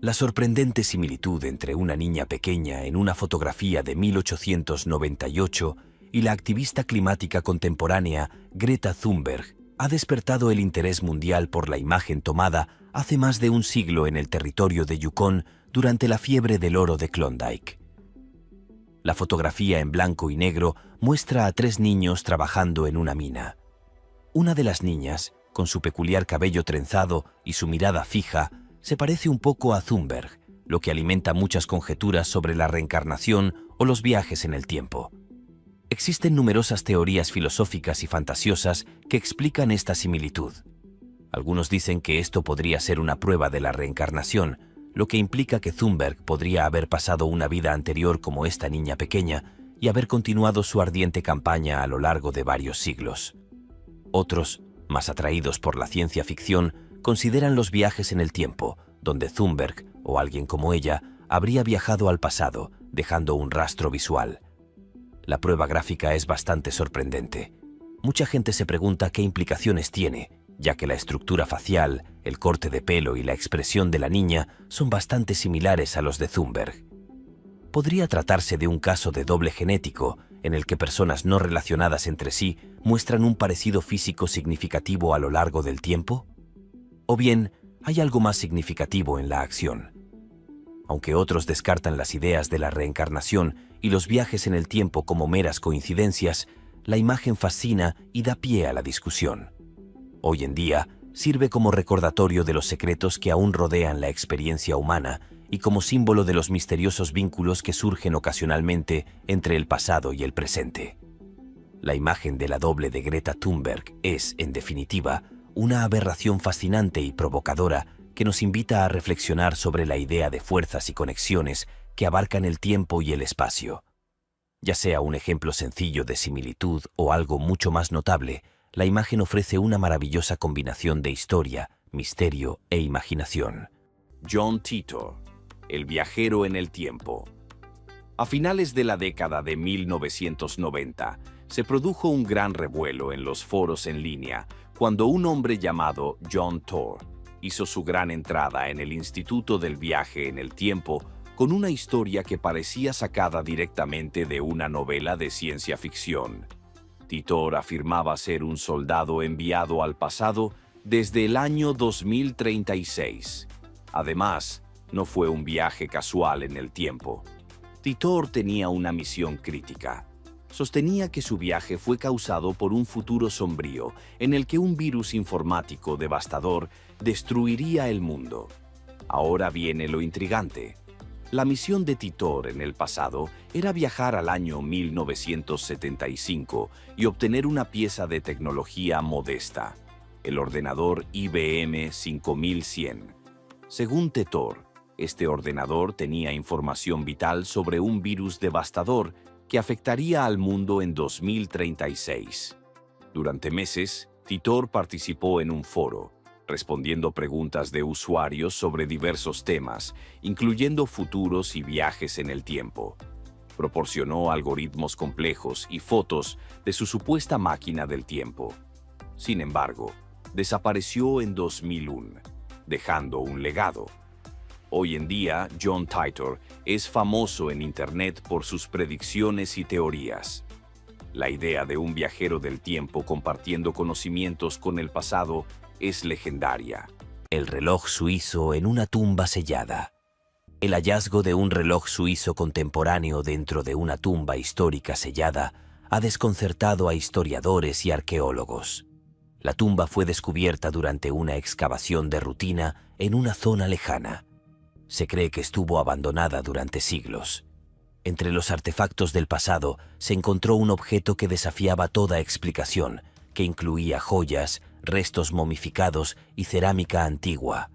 La sorprendente similitud entre una niña pequeña en una fotografía de 1898 y la activista climática contemporánea Greta Thunberg ha despertado el interés mundial por la imagen tomada hace más de un siglo en el territorio de Yukon durante la fiebre del oro de Klondike. La fotografía en blanco y negro muestra a 3 niños trabajando en una mina. Una de las niñas, con su peculiar cabello trenzado y su mirada fija, se parece un poco a Thunberg, lo que alimenta muchas conjeturas sobre la reencarnación o los viajes en el tiempo. Existen numerosas teorías filosóficas y fantasiosas que explican esta similitud. Algunos dicen que esto podría ser una prueba de la reencarnación, lo que implica que Thunberg podría haber pasado una vida anterior como esta niña pequeña y haber continuado su ardiente campaña a lo largo de varios siglos. Otros, más atraídos por la ciencia ficción, consideran los viajes en el tiempo, donde Thunberg, o alguien como ella, habría viajado al pasado, dejando un rastro visual. La prueba gráfica es bastante sorprendente. Mucha gente se pregunta qué implicaciones tiene, ya que la estructura facial, el corte de pelo y la expresión de la niña son bastante similares a los de Thunberg. ¿Podría tratarse de un caso de doble genético, en el que personas no relacionadas entre sí muestran un parecido físico significativo a lo largo del tiempo? ¿O bien, hay algo más significativo en la acción? Aunque otros descartan las ideas de la reencarnación y los viajes en el tiempo como meras coincidencias, la imagen fascina y da pie a la discusión. Hoy en día, sirve como recordatorio de los secretos que aún rodean la experiencia humana y como símbolo de los misteriosos vínculos que surgen ocasionalmente entre el pasado y el presente. La imagen de la doble de Greta Thunberg es, en definitiva, una aberración fascinante y provocadora que nos invita a reflexionar sobre la idea de fuerzas y conexiones que abarcan el tiempo y el espacio. Ya sea un ejemplo sencillo de similitud o algo mucho más notable, la imagen ofrece una maravillosa combinación de historia, misterio e imaginación. John Titor, el viajero en el tiempo. A finales de la década de 1990, se produjo un gran revuelo en los foros en línea cuando un hombre llamado John Titor hizo su gran entrada en el Instituto del Viaje en el Tiempo con una historia que parecía sacada directamente de una novela de ciencia ficción. Titor afirmaba ser un soldado enviado al pasado desde el año 2036. Además, no fue un viaje casual en el tiempo. Titor tenía una misión crítica. Sostenía que su viaje fue causado por un futuro sombrío en el que un virus informático devastador destruiría el mundo. Ahora viene lo intrigante. La misión de Titor en el pasado era viajar al año 1975 y obtener una pieza de tecnología modesta, el ordenador IBM 5100. Según Titor, este ordenador tenía información vital sobre un virus devastador que afectaría al mundo en 2036. Durante meses, Titor participó en un foro, respondiendo preguntas de usuarios sobre diversos temas, incluyendo futuros y viajes en el tiempo. Proporcionó algoritmos complejos y fotos de su supuesta máquina del tiempo. Sin embargo, desapareció en 2001, dejando un legado. Hoy en día, John Titor es famoso en Internet por sus predicciones y teorías. La idea de un viajero del tiempo compartiendo conocimientos con el pasado es legendaria. El reloj suizo en una tumba sellada. El hallazgo de un reloj suizo contemporáneo dentro de una tumba histórica sellada ha desconcertado a historiadores y arqueólogos. La tumba fue descubierta durante una excavación de rutina en una zona lejana. Se cree que estuvo abandonada durante siglos. Entre los artefactos del pasado se encontró un objeto que desafiaba toda explicación, que incluía joyas, restos momificados y cerámica antigua.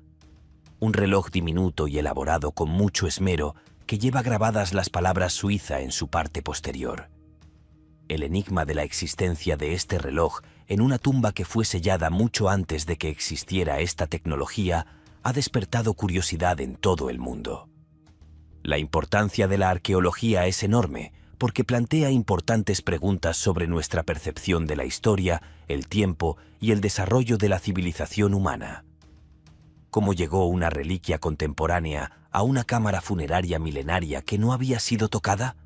Un reloj diminuto y elaborado con mucho esmero que lleva grabadas las palabras Suiza en su parte posterior. El enigma de la existencia de este reloj en una tumba que fue sellada mucho antes de que existiera esta tecnología ha despertado curiosidad en todo el mundo. La importancia de la arqueología es enorme porque plantea importantes preguntas sobre nuestra percepción de la historia, el tiempo y el desarrollo de la civilización humana. ¿Cómo llegó una reliquia contemporánea a una cámara funeraria milenaria que no había sido tocada?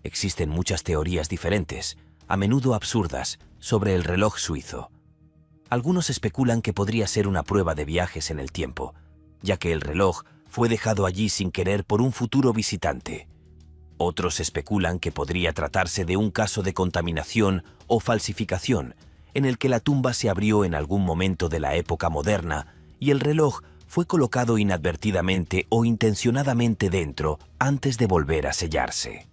Existen muchas teorías diferentes, a menudo absurdas, sobre el reloj suizo. Algunos especulan que podría ser una prueba de viajes en el tiempo, ya que el reloj fue dejado allí sin querer por un futuro visitante. Otros especulan que podría tratarse de un caso de contaminación o falsificación, en el que la tumba se abrió en algún momento de la época moderna y el reloj fue colocado inadvertidamente o intencionadamente dentro antes de volver a sellarse.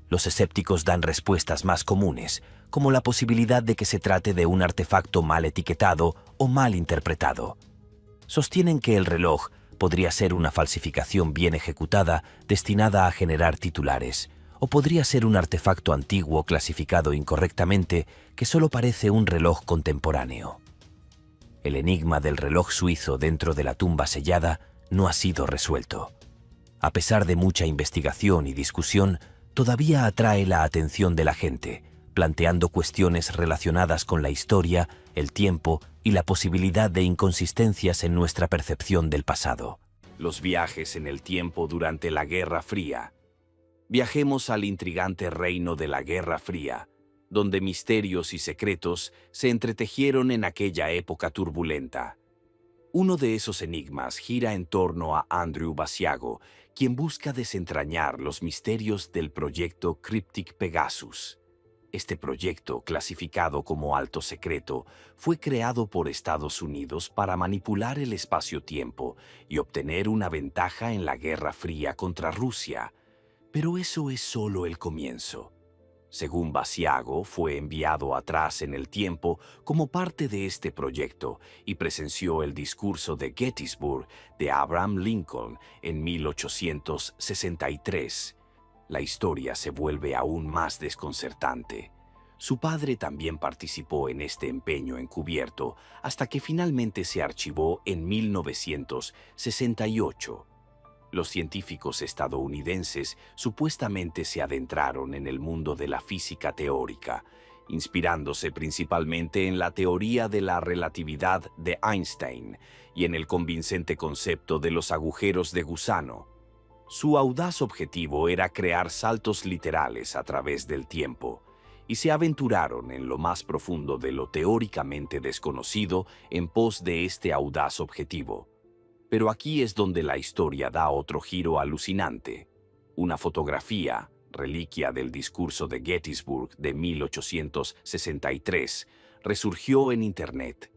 Los escépticos dan respuestas más comunes, como la posibilidad de que se trate de un artefacto mal etiquetado o mal interpretado. Sostienen que el reloj podría ser una falsificación bien ejecutada destinada a generar titulares, o podría ser un artefacto antiguo clasificado incorrectamente que solo parece un reloj contemporáneo. El enigma del reloj suizo dentro de la tumba sellada no ha sido resuelto. a pesar de mucha investigación y discusión, todavía atrae la atención de la gente, planteando cuestiones relacionadas con la historia, el tiempo y la posibilidad de inconsistencias en nuestra percepción del pasado. Los viajes en el tiempo durante la Guerra Fría. Viajemos al intrigante reino de la Guerra Fría, donde misterios y secretos se entretejieron en aquella época turbulenta. Uno de esos enigmas gira en torno a Andrew Basiago, quien busca desentrañar los misterios del proyecto Cryptic Pegasus. Este proyecto, clasificado como alto secreto, fue creado por Estados Unidos para manipular el espacio-tiempo y obtener una ventaja en la Guerra Fría contra Rusia. Pero eso es solo el comienzo. Según Basiago, fue enviado atrás en el tiempo como parte de este proyecto y presenció el discurso de Gettysburg de Abraham Lincoln en 1863. La historia se vuelve aún más desconcertante. Su padre también participó en este empeño encubierto hasta que finalmente se archivó en 1968. Los científicos estadounidenses supuestamente se adentraron en el mundo de la física teórica, inspirándose principalmente en la teoría de la relatividad de Einstein y en el convincente concepto de los agujeros de gusano. Su audaz objetivo era crear saltos literales a través del tiempo, y se aventuraron en lo más profundo de lo teóricamente desconocido en pos de este audaz objetivo. Pero aquí es donde la historia da otro giro alucinante. Una fotografía, reliquia del discurso de Gettysburg de 1863, resurgió en Internet.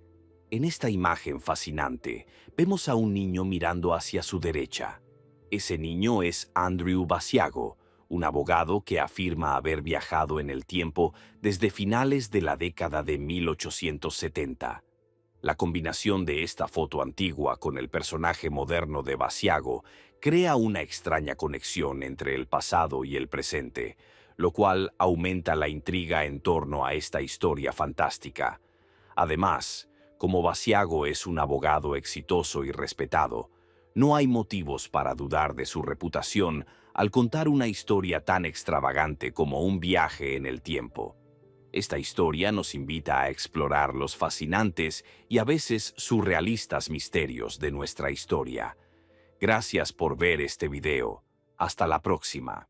En esta imagen fascinante, vemos a un niño mirando hacia su derecha. Ese niño es Andrew Basiago, un abogado que afirma haber viajado en el tiempo desde finales de la década de 1870. La combinación de esta foto antigua con el personaje moderno de Basiago crea una extraña conexión entre el pasado y el presente, lo cual aumenta la intriga en torno a esta historia fantástica. Además, como Basiago es un abogado exitoso y respetado, no hay motivos para dudar de su reputación al contar una historia tan extravagante como un viaje en el tiempo. Esta historia nos invita a explorar los fascinantes y a veces surrealistas misterios de nuestra historia. Gracias por ver este video. Hasta la próxima.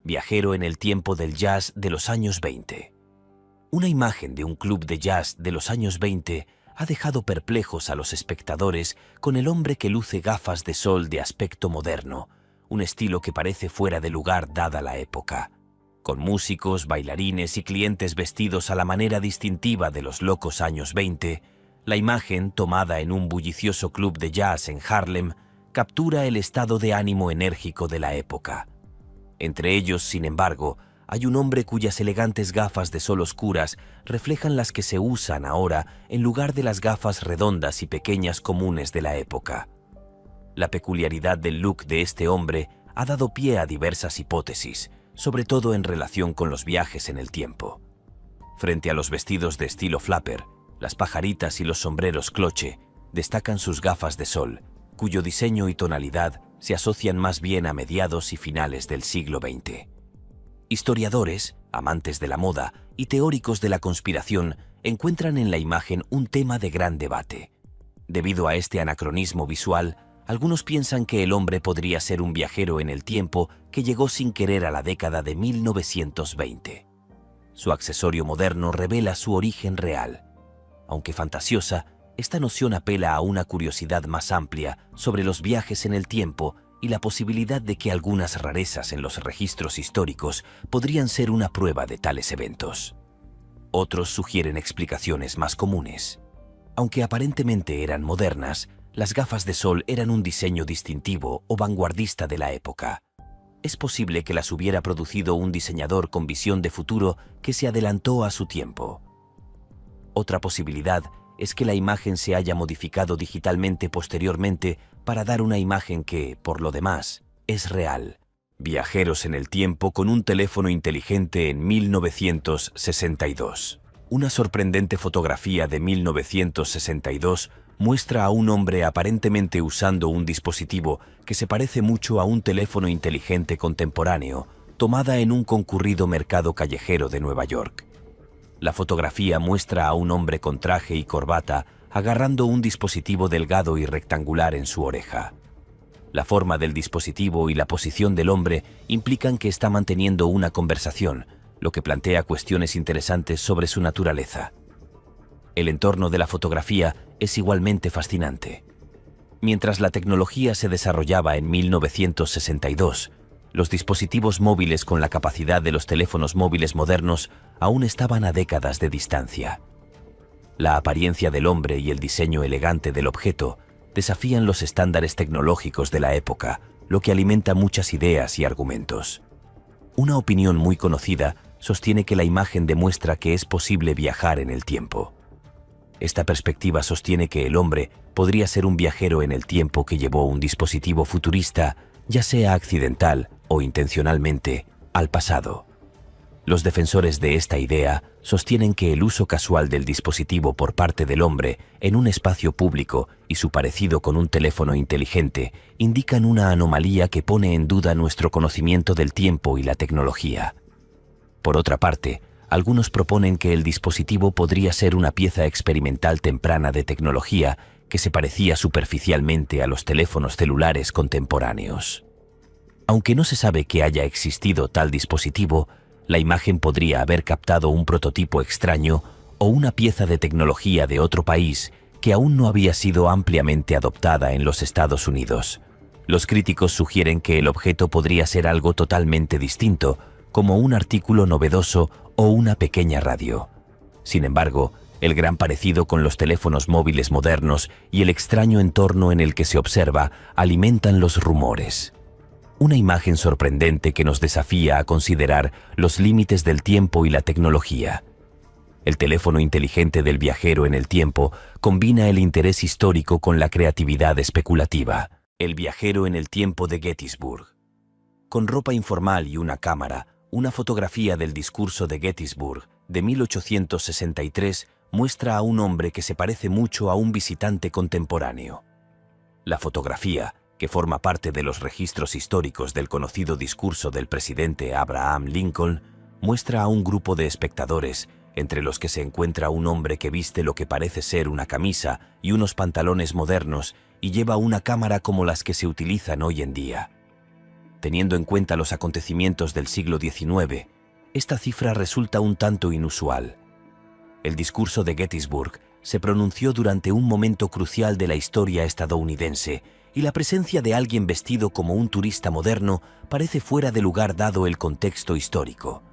Viajero en el tiempo del jazz de los años 20. Una imagen de un club de jazz de los años 20 ha dejado perplejos a los espectadores con el hombre que luce gafas de sol de aspecto moderno, un estilo que parece fuera de lugar dada la época. Con músicos, bailarines y clientes vestidos a la manera distintiva de los locos años 20, la imagen, tomada en un bullicioso club de jazz en Harlem, captura el estado de ánimo enérgico de la época. Entre ellos, sin embargo, hay un hombre cuyas elegantes gafas de sol oscuras reflejan las que se usan ahora en lugar de las gafas redondas y pequeñas comunes de la época. La peculiaridad del look de este hombre ha dado pie a diversas hipótesis, sobre todo en relación con los viajes en el tiempo. Frente a los vestidos de estilo flapper, las pajaritas y los sombreros cloche, destacan sus gafas de sol, cuyo diseño y tonalidad se asocian más bien a mediados y finales del siglo XX. Historiadores, amantes de la moda y teóricos de la conspiración encuentran en la imagen un tema de gran debate. Debido a este anacronismo visual, algunos piensan que el hombre podría ser un viajero en el tiempo que llegó sin querer a la década de 1920. Su accesorio moderno revela su origen real. Aunque fantasiosa, esta noción apela a una curiosidad más amplia sobre los viajes en el tiempo y la posibilidad de que algunas rarezas en los registros históricos podrían ser una prueba de tales eventos. Otros sugieren explicaciones más comunes. Aunque aparentemente eran modernas, las gafas de sol eran un diseño distintivo o vanguardista de la época. Es posible que las hubiera producido un diseñador con visión de futuro que se adelantó a su tiempo. Otra posibilidad es que la imagen se haya modificado digitalmente posteriormente para dar una imagen que, por lo demás, es real. Viajeros en el tiempo con un teléfono inteligente en 1962. Una sorprendente fotografía de 1962 muestra a un hombre aparentemente usando un dispositivo que se parece mucho a un teléfono inteligente contemporáneo, tomada en un concurrido mercado callejero de Nueva York. La fotografía muestra a un hombre con traje y corbata agarrando un dispositivo delgado y rectangular en su oreja. La forma del dispositivo y la posición del hombre implican que está manteniendo una conversación, lo que plantea cuestiones interesantes sobre su naturaleza. El entorno de la fotografía es igualmente fascinante. Mientras la tecnología se desarrollaba en 1962, los dispositivos móviles con la capacidad de los teléfonos móviles modernos aún estaban a décadas de distancia. La apariencia del hombre y el diseño elegante del objeto desafían los estándares tecnológicos de la época, lo que alimenta muchas ideas y argumentos. Una opinión muy conocida sostiene que la imagen demuestra que es posible viajar en el tiempo. Esta perspectiva sostiene que el hombre podría ser un viajero en el tiempo que llevó un dispositivo futurista, ya sea accidental o intencionalmente, al pasado. Los defensores de esta idea sostienen que el uso casual del dispositivo por parte del hombre en un espacio público y su parecido con un teléfono inteligente indican una anomalía que pone en duda nuestro conocimiento del tiempo y la tecnología. Por otra parte, algunos proponen que el dispositivo podría ser una pieza experimental temprana de tecnología que se parecía superficialmente a los teléfonos celulares contemporáneos. Aunque no se sabe que haya existido tal dispositivo, la imagen podría haber captado un prototipo extraño o una pieza de tecnología de otro país que aún no había sido ampliamente adoptada en los Estados Unidos. Los críticos sugieren que el objeto podría ser algo totalmente distinto, como un artículo novedoso o una pequeña radio. Sin embargo, el gran parecido con los teléfonos móviles modernos y el extraño entorno en el que se observa alimentan los rumores. Una imagen sorprendente que nos desafía a considerar los límites del tiempo y la tecnología. El teléfono inteligente del viajero en el tiempo combina el interés histórico con la creatividad especulativa. El viajero en el tiempo de Gettysburg. Con ropa informal y una cámara, una fotografía del discurso de Gettysburg de 1863 muestra a un hombre que se parece mucho a un visitante contemporáneo. La fotografía, que forma parte de los registros históricos del conocido discurso del presidente Abraham Lincoln, muestra a un grupo de espectadores, entre los que se encuentra un hombre que viste lo que parece ser una camisa y unos pantalones modernos y lleva una cámara como las que se utilizan hoy en día. Teniendo en cuenta los acontecimientos del siglo XIX, esta cifra resulta un tanto inusual. El discurso de Gettysburg se pronunció durante un momento crucial de la historia estadounidense y la presencia de alguien vestido como un turista moderno parece fuera de lugar dado el contexto histórico.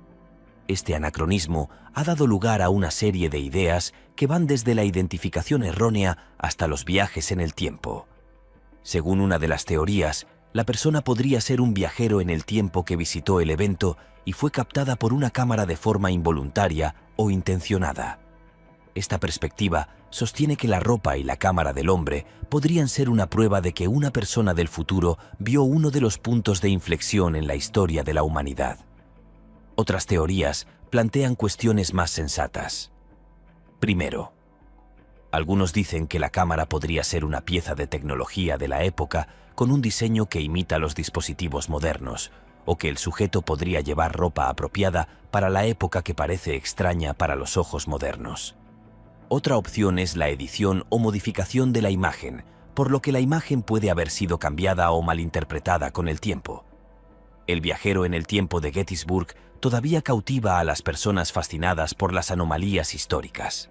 Este anacronismo ha dado lugar a una serie de ideas que van desde la identificación errónea hasta los viajes en el tiempo. Según una de las teorías, la persona podría ser un viajero en el tiempo que visitó el evento y fue captada por una cámara de forma involuntaria o intencionada. Esta perspectiva sostiene que la ropa y la cámara del hombre podrían ser una prueba de que una persona del futuro vio uno de los puntos de inflexión en la historia de la humanidad. Otras teorías plantean cuestiones más sensatas. Primero, algunos dicen que la cámara podría ser una pieza de tecnología de la época con un diseño que imita los dispositivos modernos, o que el sujeto podría llevar ropa apropiada para la época que parece extraña para los ojos modernos. Otra opción es la edición o modificación de la imagen, por lo que la imagen puede haber sido cambiada o malinterpretada con el tiempo. El viajero en el tiempo de Gettysburg todavía cautiva a las personas fascinadas por las anomalías históricas.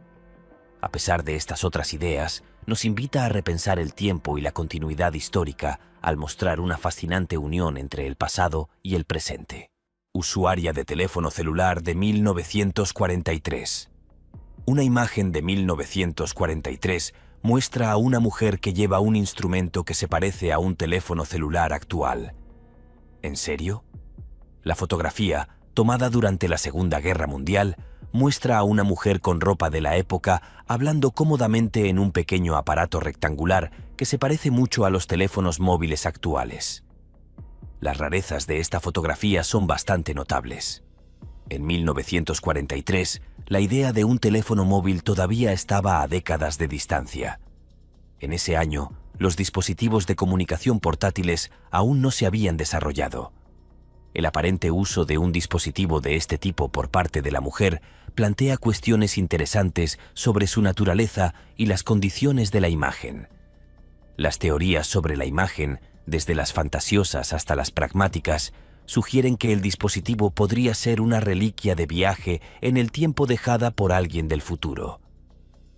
A pesar de estas otras ideas, nos invita a repensar el tiempo y la continuidad histórica al mostrar una fascinante unión entre el pasado y el presente. Usuaria de teléfono celular de 1943. Una imagen de 1943 muestra a una mujer que lleva un instrumento que se parece a un teléfono celular actual. ¿En serio? La fotografía, tomada durante la Segunda Guerra Mundial, muestra a una mujer con ropa de la época hablando cómodamente en un pequeño aparato rectangular que se parece mucho a los teléfonos móviles actuales. Las rarezas de esta fotografía son bastante notables. En 1943, la idea de un teléfono móvil todavía estaba a décadas de distancia. En ese año, los dispositivos de comunicación portátiles aún no se habían desarrollado. El aparente uso de un dispositivo de este tipo por parte de la mujer plantea cuestiones interesantes sobre su naturaleza y las condiciones de la imagen. Las teorías sobre la imagen, desde las fantasiosas hasta las pragmáticas, sugieren que el dispositivo podría ser una reliquia de viaje en el tiempo dejada por alguien del futuro.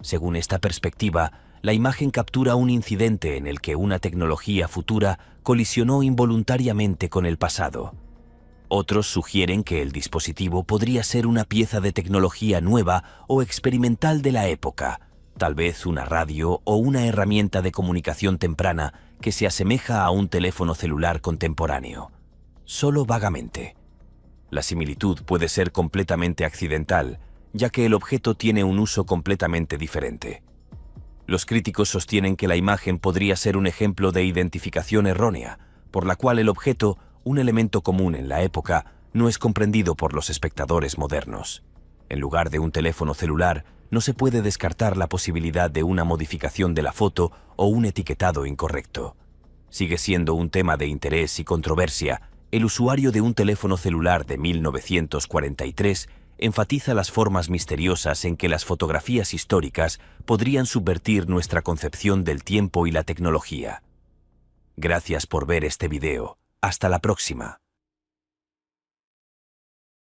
Según esta perspectiva, la imagen captura un incidente en el que una tecnología futura colisionó involuntariamente con el pasado. Otros sugieren que el dispositivo podría ser una pieza de tecnología nueva o experimental de la época, tal vez una radio o una herramienta de comunicación temprana que se asemeja a un teléfono celular contemporáneo. Solo vagamente. La similitud puede ser completamente accidental, ya que el objeto tiene un uso completamente diferente. Los críticos sostienen que la imagen podría ser un ejemplo de identificación errónea, por la cual el objeto, un elemento común en la época, no es comprendido por los espectadores modernos. En lugar de un teléfono celular, no se puede descartar la posibilidad de una modificación de la foto o un etiquetado incorrecto. Sigue siendo un tema de interés y controversia. El usuario de un teléfono celular de 1943 enfatiza las formas misteriosas en que las fotografías históricas podrían subvertir nuestra concepción del tiempo y la tecnología. Gracias por ver este video. Hasta la próxima.